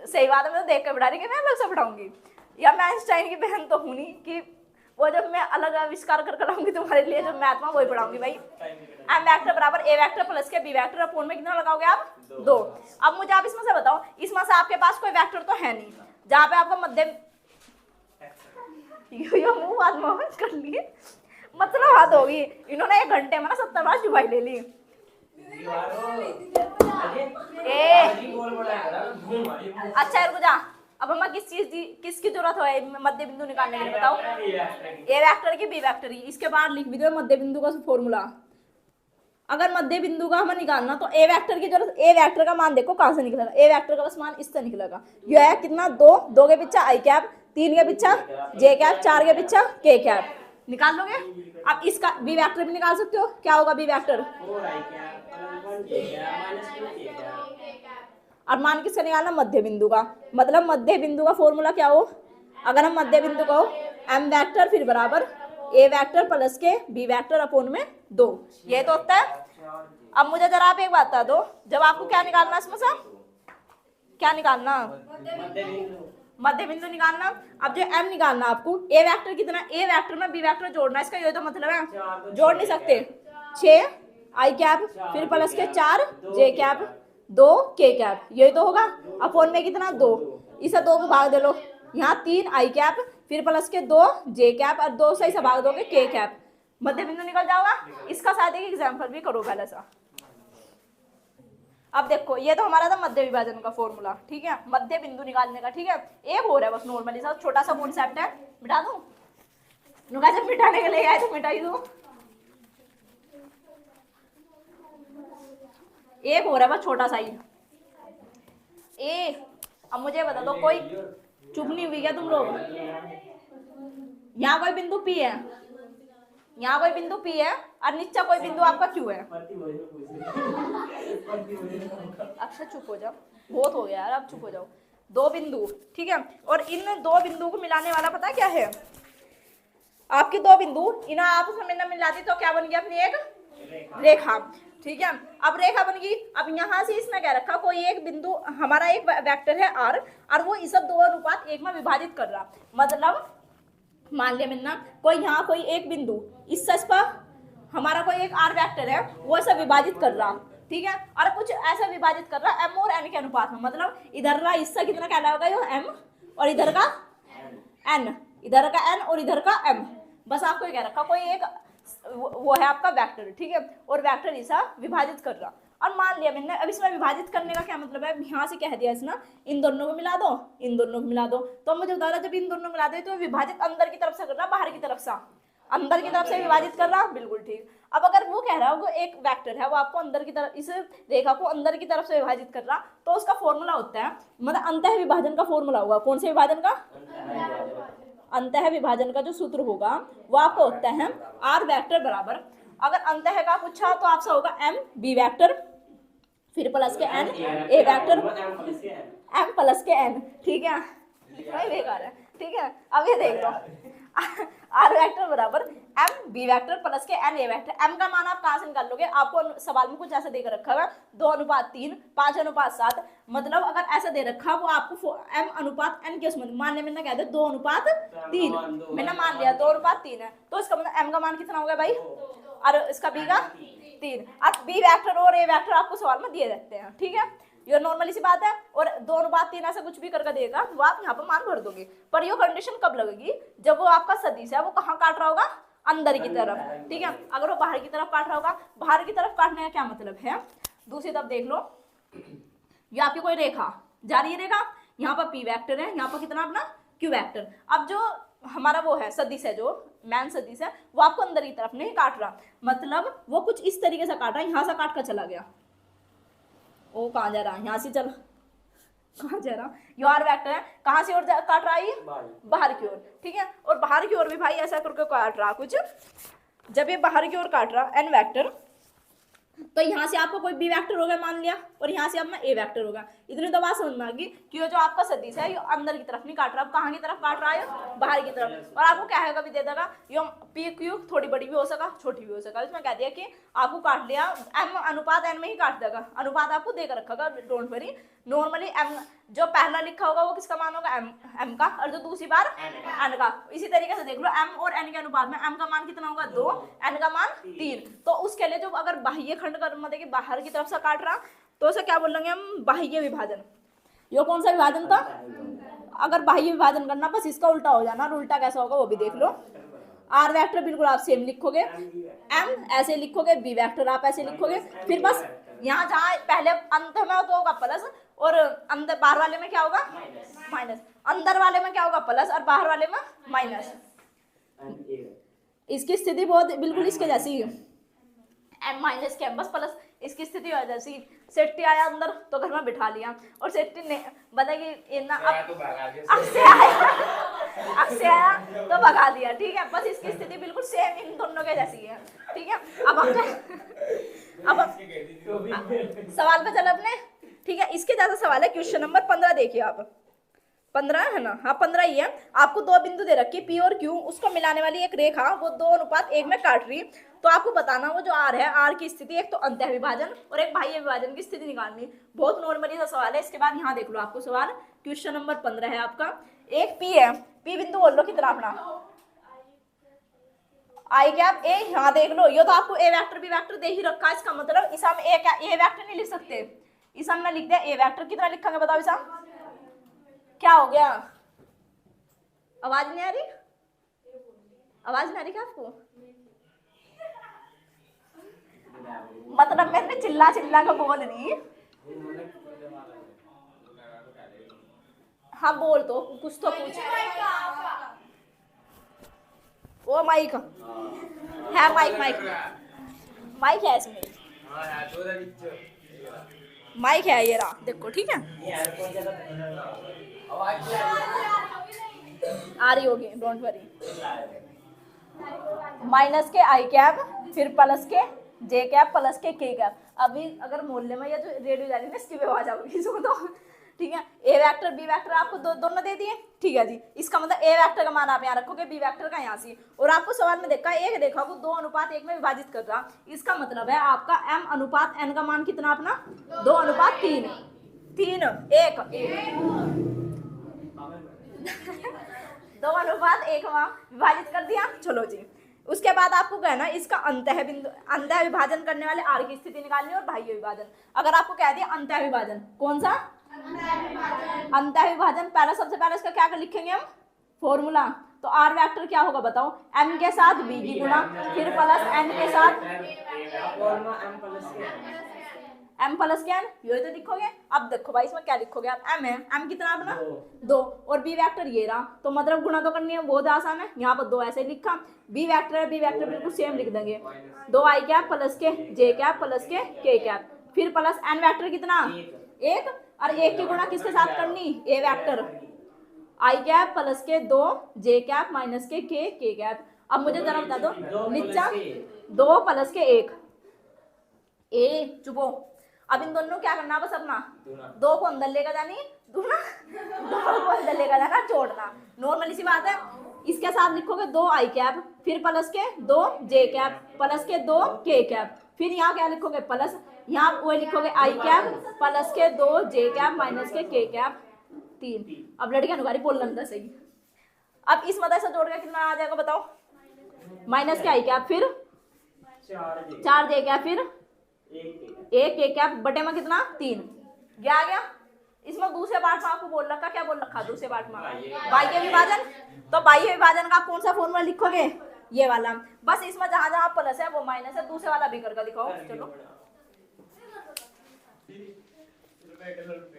S1: सही बात है, मैं तो देख कर पढ़ा रही, मैं अलग से पढ़ाऊंगी, या मैं आइंस्टाइन की बहन तो हूँ नहीं कि वो जब मैं अलग आविष्कार कर कराऊंगी तुम्हारे लिए, जो मैथ में वही पढ़ाऊंगी भाई। एम वेक्टर बराबर ए वेक्टर प्लस के बी वेक्टर अपॉन में कितना लगाओगे आप, 2। अब मुझे आप इसमें से बताओ, इसमें से आपके पास कोई वेक्टर तो है नहीं जहाँ पे आपका मध्य यो मुंह बात कर लिए, मतलब बात होगी। इन्होंने 1 घंटे में ना 70 बार चुपाई ले ली। अच्छा रुक जा, अब हमें किसकी जरूरत है मध्य बिंदु निकालने के लिए बताओ, ए वेक्टर की बी वेक्टर की। इसके बाद लिख भी दो मध्य बिंदु का फॉर्मूला। अगर मध्य बिंदु का हमें निकालना तो ए वेक्टर की जरूरत, ए वेक्टर का मान देखो कहां से निकलेगा, ए वेक्टर का बस मान इससे निकलेगा। ये है कितना, 2 के पीछे आई कैप, 3 के पीछे जे कैप, 4 के पीछे के कैप, निकाल लोगे। अब इसका बी वेक्टर भी निकाल सकते हो, क्या होगा बी वेक्टर, और मान किसका निकालना, मध्य बिंदु का। मतलब मध्य बिंदु का फॉर्मूला क्या हो, अगर हम मध्य बिंदु को एम वेक्टर फिर बराबर ए वेक्टर प्लस के बी वेक्टर अपॉन में 2, ये तो होता है। अब मुझे जरा आप एक बात बता दो, जब आपको क्या निकालना, इसमें से क्या निकालना, मध्य बिंदु निकालना। अब जो एम निकालना आपको, ए वेक्टर कितना, ए वेक्टर में बी वेक्टर जोड़ना, इसका ये तो मतलब है, जोड़ नहीं सकते। 6 आई कैप फिर प्लस के 4 जे कैप 2 के कैप, ये तो होगा अपॉन में कितना, 2। इसे 2 को भाग दे लो, यहाँ 3 आई कैप फिर प्लस के 2 जे कैप और 2 से इसे भाग दोगे के कैप, मध्य बिंदु निकल जाओगा। इसका शायद एक एग्जाम्पल भी करो पहले सा। अब देखो ये तो हमारा था मध्य विभाजन का फॉर्मूला, ठीक है, मध्य बिंदु निकालने का, ठीक है। एक हो रहा है बस नॉर्मली सा छोटा सा कॉन्सेप्ट है, मिटा दूं? नुका जब मिटाने के लिए आए तो मिटा ही दूं। एक हो रहा है बस छोटा सा ही ए। अब मुझे बता दो, कोई चुप नहीं हुई क्या तुम लोग? यहाँ कोई बिंदु पी है, यहाँ कोई बिंदु पी है और नीचे कोई बिंदु आपका क्यू है। अक्षर चुप हो जाओ, बहुत हो गया यार, अब चुप हो जाओ। दो बिंदु, ठीक है, और इन दो बिंदु को मिलाने वाला पता क्या है? आपके दो बिंदु इन्हें आपस में न मिलाती तो क्या बन गया अपनी एक रेखा, ठीक है। अब रेखा बन गई। अब यहाँ से इसने क्या रखा, कोई एक बिंदु हमारा एक वेक्टर है आर, और वो इस 2:1 में विभाजित कर रहा। मतलब मान लिया मैंने कोई यहाँ कोई एक बिंदु इस पर हमारा कोई एक आर वेक्टर है, वो ऐसा विभाजित कर रहा, ठीक है, और कुछ ऐसा विभाजित कर रहा एम और एन के अनुपात में। मतलब इधर का हिस्सा कितना कहलाएगा, यो एम, और इधर का एन, इधर का एन और इधर का एम। बस आपको क्या रखा, कोई एक वो है आपका वेक्टर, ठीक है, और वेक्टर ऐसा विभाजित कर रहा। और मान लिया मैंने, अब इसमें विभाजित करने का क्या मतलब है, यहाँ से कह दिया इसने इन दोनों को मिला दो, इन दोनों को मिला दो, तो मुझे बता रहा जब इन दोनों मिला दे तो विभाजित अंदर की तरफ से कर रहा, बाहर की तरफ से, अंदर की तरफ से विभाजित कर रहा, बिल्कुल ठीक। अब अगर वो कह रहा हो एक वेक्टर है वो आपको अंदर की तरफ, इस रेखा को अंदर की तरफ से विभाजित कर रहा, तो उसका फॉर्मूला होता है, मतलब अंतः विभाजन का फॉर्मूला होगा। कौन से विभाजन का? अंतः विभाजन का जो सूत्र होगा वो आपको होता है आर वेक्टर बराबर, अगर अंतः का पूछा तो आपसे होगा एम बी वेक्टर, फिर प्लस के n a vector, m plus के एन, ठीक है, बेकार है, ठीक है। अब ये देख लो, आर वेक्टर बराबर एम बी वेक्टर प्लस के एन ए वेक्टर। एम का मान आप कहाँ से निकाल लोगे? आपको सवाल में कुछ ऐसा देकर रखा है 2:3, 5:7। मतलब अगर ऐसा दे रखा वो आपको एम अनुपात एन के उसमें मानने में ना कहते 2:3, मैंने मान लिया 2:3 है, तो इसका मतलब एम का मान कितना हो गया भाई, और इसका बी का 3। अब बी वेक्टर और ए वेक्टर आपको सवाल में दिए रहते हैं, ठीक है, ये नॉर्मली सी बात है। और 2:3 ऐसा कुछ भी करके देगा तो आप यहाँ पर मान भर दोगे। पर ये कंडीशन कब लगेगी? जब वो आपका सदिश है वो कहाँ काट रहा होगा? अंदर की तरफ, ठीक है। अगर वो बाहर की तरफ काट रहा होगा, बाहर की तरफ काटने का क्या मतलब है? दूसरी तरफ देख लो, ये आपकी कोई रेखा जा रही है, रेखा यहाँ पर पी वेक्टर है, यहाँ पर कितना अपना क्यू वेक्टर। अब जो हमारा वो है सदिश है, जो मैन सदिश है, वो आपको अंदर की तरफ नहीं काट रहा, मतलब वो कुछ इस तरीके से काट रहा है, यहाँ से काट कर चला गया। ओ कहाँ जा रहा है? यहाँ से चल, कहाँ जा रहा? यार वेक्टर है, कहाँ से और काट रहा है? बाहर की ओर, ठीक है। और बाहर की ओर भी भाई ऐसा करके काट रहा कुछ, जब ये बाहर की ओर काट रहा एन वेक्टर, तो यहाँ से आपको कोई बी वेक्टर होगा मान लिया, और यहाँ से अपना ए वेक्टर होगा। इतनी तो बात समझ में आ गई कि जो आपका सदिश है ये अंदर की तरफ नहीं काट रहा, कहाँ की तरफ काट रहा है? बाहर की तरफ। और आपको क्या है कभी दे देगा यो पी क्यू, थोड़ी बड़ी भी हो सका छोटी भी हो सका, इसमें कह दिया कि आपको काट लिया एम अनुपात एन में ही काट देगा, अनुपात आपको देकर रखा, डोंट वरी। नॉर्मली एम जो पहला लिखा होगा वो किसका मान होगा? एम का, और जो दूसरी बार एन का। इसी तरीके से देख लो एम और एन के अनुपात में एम का मान कितना होगा? 2, एन का मान 3। तो उसके लिए जो अगर बाह्य खंड कर मतलब बाहर की तरफ से काट रहा तो उसे क्या बोलेंगे हम? बाह्य विभाजन। ये कौन सा विभाजन था? अगर बाह्य विभाजन करना बस इसका उल्टा हो जाना, और उल्टा कैसा होगा वो भी देख लो। आर वेक्टर बिल्कुल आप सेम लिखोगे, एम ऐसे लिखोगे, बी वेक्टर आप ऐसे लिखोगे, फिर बस यहाँ जहाँ पहले अंत में तो होगा प्लस, और अंदर बाहर वाले में क्या होगा? माइनस। अंदर वाले में क्या होगा? प्लस, और बाहर वाले में माइनस। इसकी स्थिति बहुत बिल्कुल इसके जैसी है, एम माइनस के एम बस प्लस, इसकी स्थिति हो जैसी। सेट्टी आया अंदर तो घर में बिठा लिया, और सेट्टी ने बताइए अब से आया तो भगा दिया, ठीक है। बस इसकी स्थिति बिल्कुल सेम इन दोनों के जैसी है, ठीक है। अब सवाल पे चल अपने, ठीक है। इसके जैसा सवाल है क्वेश्चन नंबर 15, देखिए आप 15 है ना? हाँ 15 ही है। आपको दो बिंदु दे रखी पी और क्यू, उसको मिलाने वाली एक रेखा वो 2:1 में काट रही, तो आपको बताना वो जो आर है, आर की स्थिति एक तो अंतः विभाजन और एक बाह्य विभाजन की स्थिति निकालनी। बहुत नॉर्मली सा सवाल है। इसके बाद यहाँ देख लो आपको सवाल क्वेश्चन नंबर 15 है आपका। एक पी है, पी बिंदु बोल लो कितना अपना आई क्या? आप ए यहाँ देख लो, ये तो आपको ए वेक्टर बी वेक्टर दे ही रखा है, इसका मतलब इस हम ए वेक्टर नहीं लिख सकते, इस हमने लिख दिया ए वेक्टर। कितना लिखेंगे बताओ इस क्या हो गया? आवाज नहीं आ रही? आवाज नहीं आ रही क्या आपको? मतलब मैंने चिल्ला चिल्ला कर बोल रही। हाँ बोल तो, कुछ तो पूछ। वो माइक है, माइक माइक माइक है इसमें, माइक है ये रहा, देखो ठीक है, आ रही होगी, डोंट वरी। माइनस के आई कैप, फिर प्लस के जे कैप, प्लस के के कैप। अभी अगर मोहल्ले में ये जो रेडियो जा रही है ना, इसकी भी आवाज आएगी इसको तो, ठीक है। ए वेक्टर बी वेक्टर आपको दोनों दे दिए, ठीक है जी। इसका मतलब ए वेक्टर का मान आप यहाँ रखोगे, बी वेक्टर का यहाँ से, और आपको सवाल में देखा एक देखा वो 2:1 में विभाजित कर रहा, इसका मतलब है आपका m अनुपात n का मान कितना अपना 2:3, 3 1 2:1 में विभाजित कर दिया। चलो जी, उसके बाद आपको कहना इसका अंतः बिंदु, अंतः विभाजन करने वाले आर की स्थिति निकालनी और बाह्य विभाजन। अगर आपको कह दिया अंतः विभाजन, कौन सा अंतः विभाजन, पहला सबसे पहले इसका क्या लिखेंगे हम, फॉर्मूला। तो आर वेक्टर क्या होगा बताओ, m के साथ b की गुणा, फिर प्लस n के साथ m प्लस के n, ये तो लिखोगे। अब देखो भाई इसमें क्या लिखोगे आप, m है, m कितना अपना 2, और b वेक्टर ये रहा, तो मतलब गुणा तो करनी है, बहुत आसान है। यहाँ पर 2 ऐसे लिखा, b वेक्टर है, b वेक्टर बिल्कुल सेम लिख देंगे, 2 आई कैप प्लस के जे कैप प्लस के के कैप, फिर प्लस n वेक्टर कितना 1, और 1 की गुणा किसके साथ करनी, a vector i cap plus के 2 जे कैप माइनस के के कैप। अब मुझे जरा बता दो, नीचा 2 प्लस के 1 ए चुपो। अब इन दोनों क्या करना, बस अपना 2 को अंदर लेकर जानी, 2 को अंदर लेकर जाना, छोड़ना, नॉर्मल सी बात है। इसके साथ लिखोगे 2 आई कैप, फिर प्लस के 2 जे कैप प्लस के 2 के कैप, फिर यहाँ क्या लिखोगे प्लस, यहाँ वो लिखोगे आई कैप प्लस के 2 जे कैप माइनस के कैप 3। अब लड़की अनुकारी बोल लंदा सही। अब इस मदद से जोड़ के कितना आ जाएगा बताओ, माइनस के आई कैप, फिर 4 जे कैप, फिर 1 के कैप बटे में कितना 3, क्या आ गया। इसमें दूसरे पार्ट में आपको बोल रखा, क्या बोल रखा दूसरे पार्ट में, बाह्य विभाजन। तो बाह्य विभाजन का आप कौन सा फॉर्मूला लिखोगे, ये वाला। बस इसमें जहां जहां प्लस है वो माइनस है, दूसरे वाला भी करके दिखाओ। चलो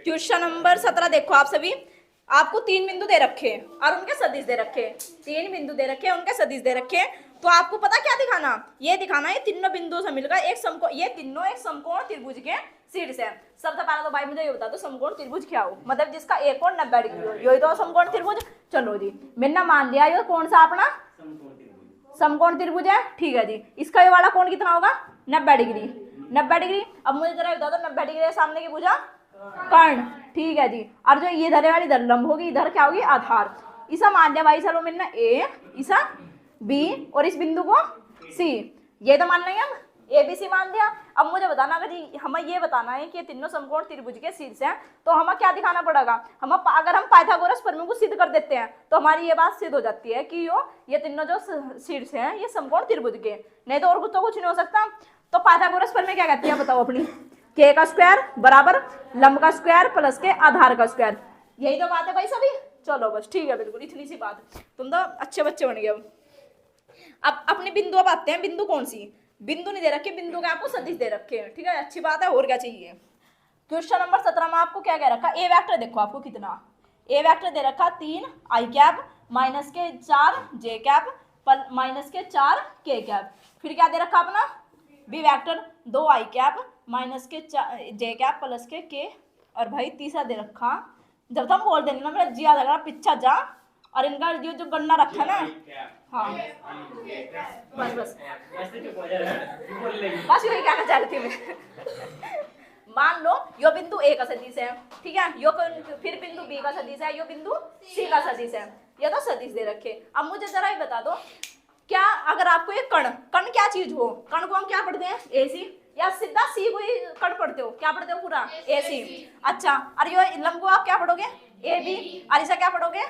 S1: क्वेश्चन नंबर 17 देखो आप सभी, आपको 3 बिंदु दे रखे और उनके सदिश दे रखे, 3 बिंदु दे रखे, उनके सदिश दे रखे। तो आपको पता क्या दिखाना, ये दिखाना है तीनों बिंदुओं से मिलकर एक समकोण, ये तीनों एक समकोण त्रिभुज के शीर्ष है। सबसे पहले तो भाई मुझे ये बता दो समकोण त्रिभुज क्या हो, मतलब जिसका एक कोण 90 डिग्री हो, यही तो समकोण त्रिभुज। चलो जी, मैंने मान लिया ये कौन सा अपना समकोण त्रिभुज है, ठीक है जी। इसका ये वाला कोण कितना होगा 90 डिग्री, 90 डिग्री। अब मुझे जरा बता दो 90 डिग्री सामने की भुजा कर्ण, ठीक है जी। और जो ये इधर वाली इधर लंब होगी, इधर क्या होगी आधार। इसा मान लिया भाई चलो मैंने ए, इसा बी, और इस बिंदु को सी, ये तो मान लेंगे हम, ए बी सी मान दिया। अब मुझे बताना, अगर हमें ये बताना है कि ये तीनों समकोण त्रिभुज के शीर्ष हैं, तो हमें क्या दिखाना पड़ेगा, हम अगर हम पाइथागोरस प्रमेय को सिद्ध कर देते हैं तो हमारी ये बात सिद्ध हो जाती है कि ये तीनों जो शीर्ष हैं ये समकोण त्रिभुज के, नहीं तो और कुछ तो कुछ नहीं हो सकता। तो पाइथागोरस प्रमेय क्या कहती है बताओ अपनी, के का स्क्वायर बराबर लंब का स्क्वायर प्लस के आधार का स्क्वायर, यही तो बात है भाई सभी। चलो बस ठीक है, बिल्कुल इतनी सी बात, तुम तो अच्छे बच्चे बन गए। अब अपनी बिंदु अब आते हैं, बिंदु कौन सी, बिंदु नहीं दे रखे, बिंदु के आपको सदिश दे रखे हैं, ठीक है अच्छी बात है, और क्या चाहिए। क्वेश्चन नंबर 17 में आपको क्या कह रखा, ए वेक्टर देखो आपको कितना, ए वेक्टर दे रखा 3 आई कैप माइनस के 4 जे कैप माइनस के 4 के कैप, फिर क्या दे रखा अपना बी वेक्टर 2 आई कैप माइनस के जे कैप प्लस के, और भाई तीसरा दे रखा, जब तुम बोल देना मेरा जिया लग रहा पीछा जा, और इनका जो गन्ना रखा ना, हाँ बस बस बस यही कहना चाह रही थी मैं। मान लो यो बिंदु ए का सदिश है, ठीक है, यो फिर बिंदु बी का सदिश है, यो बिंदु सी का सदिश है, ये तो सदिश दे रखे। अब मुझे जरा ये बता दो, क्या अगर आपको एक कण, कण क्या चीज हो, कण को हम क्या पढ़ते हैं ए सी, या सीधा सी को ही कण पढ़ते हो, क्या पढ़ते हो पूरा ए सी। अच्छा, और ये लंब को आप क्या पढ़ोगे ए बी, और इसे क्या पढ़ोगे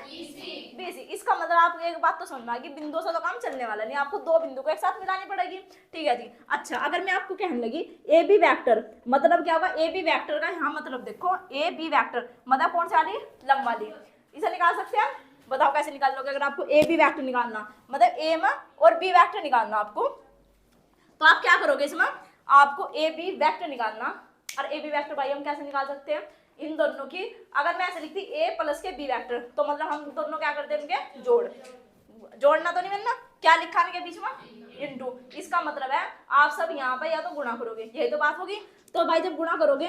S1: बी सी। इसका मतलब आप एक बात तो समझना कि बिंदुओं से तो काम चलने वाला नहीं, आपको 2 बिंदु को एक साथ मिलानी पड़ेगी, ठीक है जी। अच्छा, अगर मैं आपको कहने लगी ए बी वेक्टर, मतलब क्या होगा, ए बी वेक्टर का यहाँ मतलब देखो, ए बी वेक्टर मतलब कौन सी वाली, लंब वाली, इसे निकाल सकते हैं, बताओ कैसे निकाल लोगे। अगर आपको ए बी वेक्टर निकालना, मतलब ए में और बी वेक्टर निकालना आपको, तो आप क्या करोगे इसमें, आपको ए बी वेक्टर निकालना। और ए बी वेक्टर भाई हम कैसे निकाल सकते हैं, इन दोनों की अगर मैं ऐसे लिखती ए प्लस के बी वेक्टर, तो मतलब हम दोनों क्या करते हैं, इनके जोड़ना तो नहीं बनना, क्या लिखा इनके बीच में, इनटू। इसका मतलब है आप सब यहाँ पे या तो गुणा करोगे, यही तो बात होगी। तो भाई जब गुणा करोगे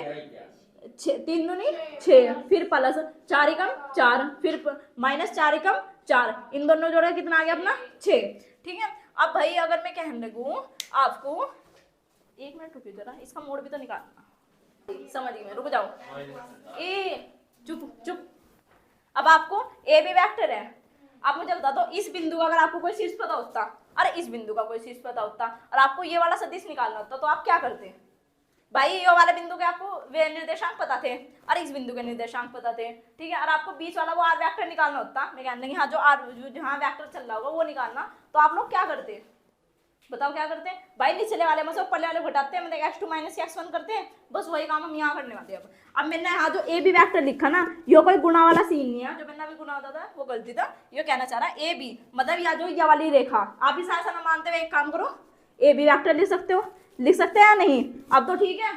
S1: 3 दूनी 6, फिर प्लस 4 एकम 4, फिर माइनस 4 एकम 4, इन दोनों जोड़े कितना आ गया अपना 6। ठीक है। अब भाई अगर मैं कहने लगूं आपको, 1 मिनट रुकिए जरा, इसका मोड भी तो निकालना, समझ गई मैं, रुक जाओ। ए चुप चुप। अब आपको ए बी वेक्टर है, आप मुझे बता दो इस बिंदु का अगर आपको कोई शीर्ष पता होता और इस बिंदु का कोई शीर्ष पता होता और आपको ये वाला सदिश निकालना होता, तो आप क्या करते भाई, ये वाले बिंदु के आपको वे निर्देशांक पता थे और इस बिंदु के निर्देशांक पता थे, ठीक है, और आपको बीच वाला वो आर वेक्टर निकालना होता, मैं कहने लगी हाँ जो आर जहाँ वेक्टर चल रहा होगा वो निकालना, तो आप लोग क्या करते, बताओ क्या करते हैं भाई, निचले वाले में से ऊपर वाले घटाते हैं, मतलब x2 माइनस x1 करते हैं, बस वही काम हम यहाँ करने वाले हैं। अब मैंने यहाँ जो ए बी वेक्टर लिखा ना, ये कोई गुणा वाला सीन नहीं है, जो मैंने अभी गुणा होता था वो गलती था, ये कहना चाह रहा है ए बी मतलब या जो ये वाली रेखा, आप इस ऐसा ना मानते हुए एक काम करो, ए बी वेक्टर लिख सकते हो, लिख सकते हैं या नहीं, अब तो ठीक है,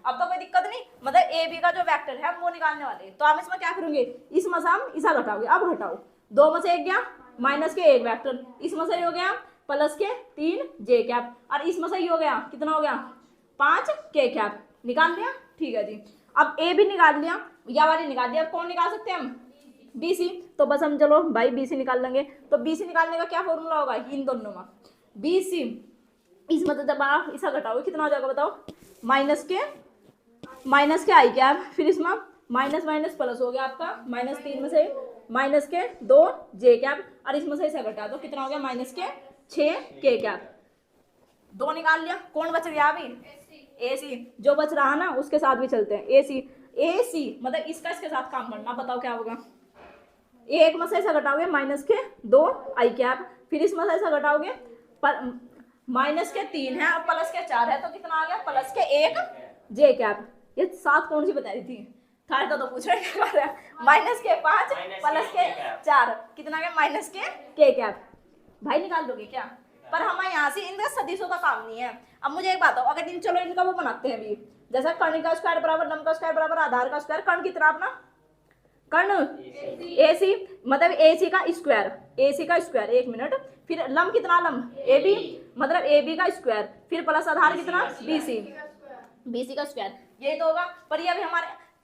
S1: अब तो कोई दिक्कत नहीं, मतलब ए बी का जो वेक्टर है वो निकालने वाले, तो आप इसमें क्या करोगे, इसमें से हम इसा घटाओगे, अब घटाओ, 2 में से 1 गया माइनस के 1 वेक्टर, इसमें से हो गया प्लस के 3 जे कैप, और इसमें से हो गया कितना हो गया 5 के कैप, निकाल लिया, ठीक है जी। अब ए भी निकाल लिया, या वाली निकाल लिया, अब कौन निकाल सकते हैं हम, बी सी, तो बस हम चलो भाई बी सी निकाल लेंगे। तो बी सी निकालने का क्या फॉर्मूला होगा, इन दोनों में बी सी, इसमें तो जब आप इसा घटाओगे कितना हो जाएगा बताओ, माइनस के आई कैप, फिर इसमें माइनस माइनस प्लस हो गया आपका, -3 में से माइनस के 2 जे कैप, और इसमें से इसे घटा दो कितना हो गया माइनस के 6 के कैप, 2 निकाल लिया, कौन बच गया अभी, ए सी, जो बच रहा ना उसके साथ भी चलते हैं, ए सी मतलब इसके साथ काम करना, बताओ क्या होगा, 1 में से ऐसा घटाओगे माइनस के 2 आई कैप, फिर इसमें से ऐसा घटाओगे माइनस के 3 है और प्लस के 4 है, तो कितना आ गया प्लस के 1 जे कैप, ये 7 कौन सी बताई थी, थर्ड तो पूछ रहे हैं, माइनस के 5 प्लस के 4 कितना आ गया माइनस के कैप, भाई निकाल दोगे क्या, पर हमें यहाँ से इनका सदिशों का काम नहीं है। अब मुझे एक बात हो, अगर इन चलो इनका वो बनाते हैं अभी, जैसा कर्ण का स्क्वायर बराबर लंब का स्क्वायर बराबर आधार का स्क्वायर, कर्ण कितना अपना कर्ण ए सी मतलब ए सी का स्क्वायर, 1 मिनट, फिर लंब कितना लंब ए बी मतलब ए बी का स्क्वायर, फिर प्लस आधार कितना बी सी का स्क्वायर, यही तो होगा। पर ये अभी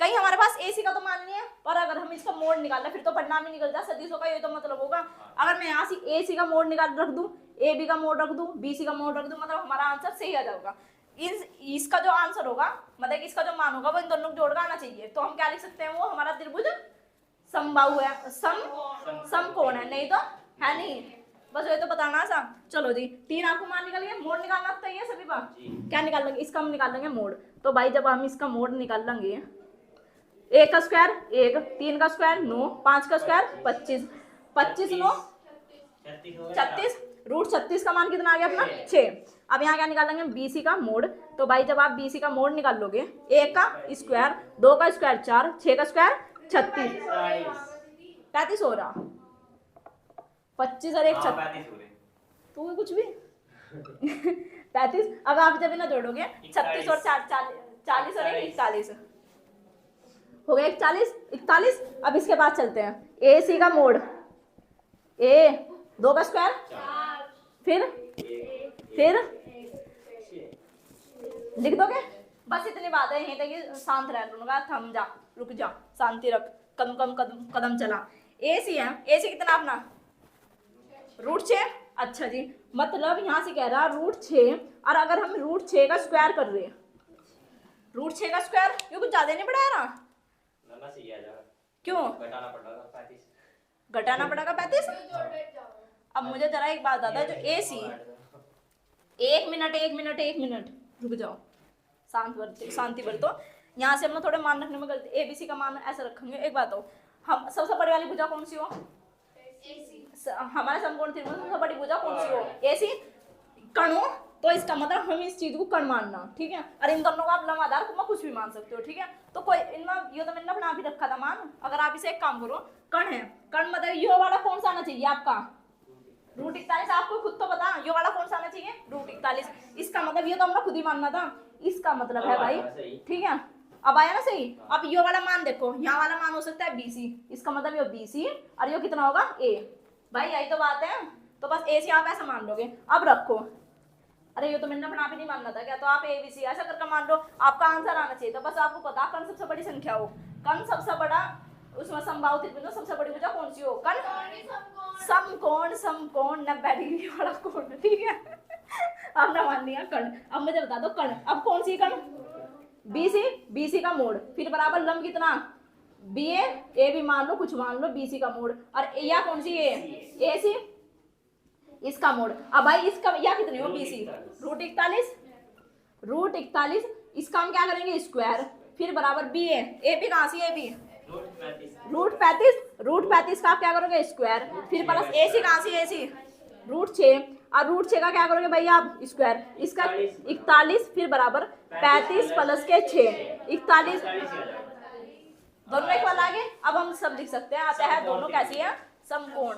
S1: कहीं हमारे पास ए सी का तो मान नहीं है, पर अगर हम इसका मोड निकालना फिर तो परिणाम ही निकल जाए सदिशों का, ये तो मतलब होगा। अगर मैं यहाँ से ए सी का मोड निकाल रख दूं, ए बी का मोड रख दूं, बी सी का मोड रख दूं, मतलब हमारा आंसर सही आ जाएगा। इसका जो आंसर होगा मतलब इसका जो मान होगा वो इन दोनों को जोड़ कर आना चाहिए, तो हम क्या लिख सकते हैं, वो हमारा त्रिभुज समबाहु है, समकोण है, नहीं तो है नहीं, बस ये तो बताना सा। चलो जी 3 आपको मान निकल गया, मोड निकालना तो है सभी बात, क्या निकाल लेंगे, इसका हम निकाल लेंगे मोड। तो भाई जब हम इसका मोड निकाल लेंगे, 1 का स्क्वायर 1, 3 का स्क्वायर 9, 5 का स्क्वायर 25, 25 9 36, रूट 36 का मान कितना आ गया अपना 6। अब यहाँ क्या निकालेंगे BC का मोड, तो भाई जब आप BC का मोड निकाल लोगे, 1 का स्क्वायर 2 का स्क्वायर 4, 6 का स्क्वायर 36, 35 हो रहा, 25 और 1 36, तो कुछ भी 35। अब आप जब इन्हें जोड़ोगे 36 और 4 40 और 1 41 हो गया, 41। अब इसके बाद चलते हैं AC का मोड, A 2 का स्क्वायर फिर लिख दोगे, बस इतनी बात है, यहीं तक शांत रह लूंगा, थम जा रुक जा शांति रख, कदम चला। AC है, AC कितना अपना √6, अच्छा जी, मतलब यहाँ से कह रहा √6, और अगर हम √6 का स्क्वायर कर रहे हैं, √6 का स्क्वायर ये कुछ ज्यादा नहीं बढ़ा रहा, क्यों घटाना पड़ेगा 35। अब मुझे जरा एक बात आता है, जो AC 1 मिनट रुक जाओ, शांति बरतो, यहाँ से हम थोड़े मान रखने में गलती, ABC का मान ऐसे रखेंगे। एक बात हो, हम सबसे बड़ी वाली भुजा कौन सी हो, हमारे समकोण त्रिभुज में सबसे बड़ी भुजा कौन सी हो, AC कण हो, तो इसका मतलब हम इस चीज को कण मानना, ठीक है, और इन दोनों को आप लंब आधार को कुछ भी मान सकते हो, ठीक है। तो कोई इनमें ये तो मैंने बना भी रखा था मान, अगर आप इसे एक काम करो, कण है, कण मतलब ये वाला कौन सा आना चाहिए आपका, रूट 41 आपको खुद तो पता ये वाला कौन सा आना चाहिए, रूट 41। इसका मतलब ये तो हमने खुद ही मानना था, इसका मतलब है भाई, ठीक है। अब आया ना सही। अब ये वाला मान देखो, यहाँ वाला मान हो सकता है BC, इसका मतलब ये BC और ये कितना होगा A। भाई यही तो बात है, तो बस A से आप ऐसा मान लोगे। अब रखो, अरे ये तो मैंने अपना आप ही नहीं मानना था क्या, तो आप ABC ऐसा करके मान लो, आपका आंसर आना चाहिए। तो बस आपको पता कण सबसे बड़ी संख्या हो, कण सबसे बड़ा, उसमें समबाहु त्रिभुज सबसे बड़ी भुजा कौन सी हो, कण समकोण, समकोण 90 डिग्री वाला कोण, ठीक है। अब ना मान लिया कण। अब मुझे बता दो कण, अब कौन सी कण, BC का मोड़, फिर बराबर लंब कितना BA, A भी मान लो, कुछ मान लो, BC का मोड़, और या कौन सी AC, इसका मोड़। अब भाई इसका या कितनी हो BC, रूट 41, इसका हम क्या करेंगे स्क्वायर, फिर बराबर BA, AB कहाँ सी AB, रूट 35 का आप क्या करोगे स्क्वायर, फिर प्लस AC कहाँ सी AC, रूट 6, और रूट 6 का क्या करोगे भैया आप स्क्वायर, इसका 41, फिर बराबर 35 प्लस के 6, 41, दोनों एक बार आगे। अब हम सब लिख सकते हैं, आता है दोनों कैसी है, समकोण।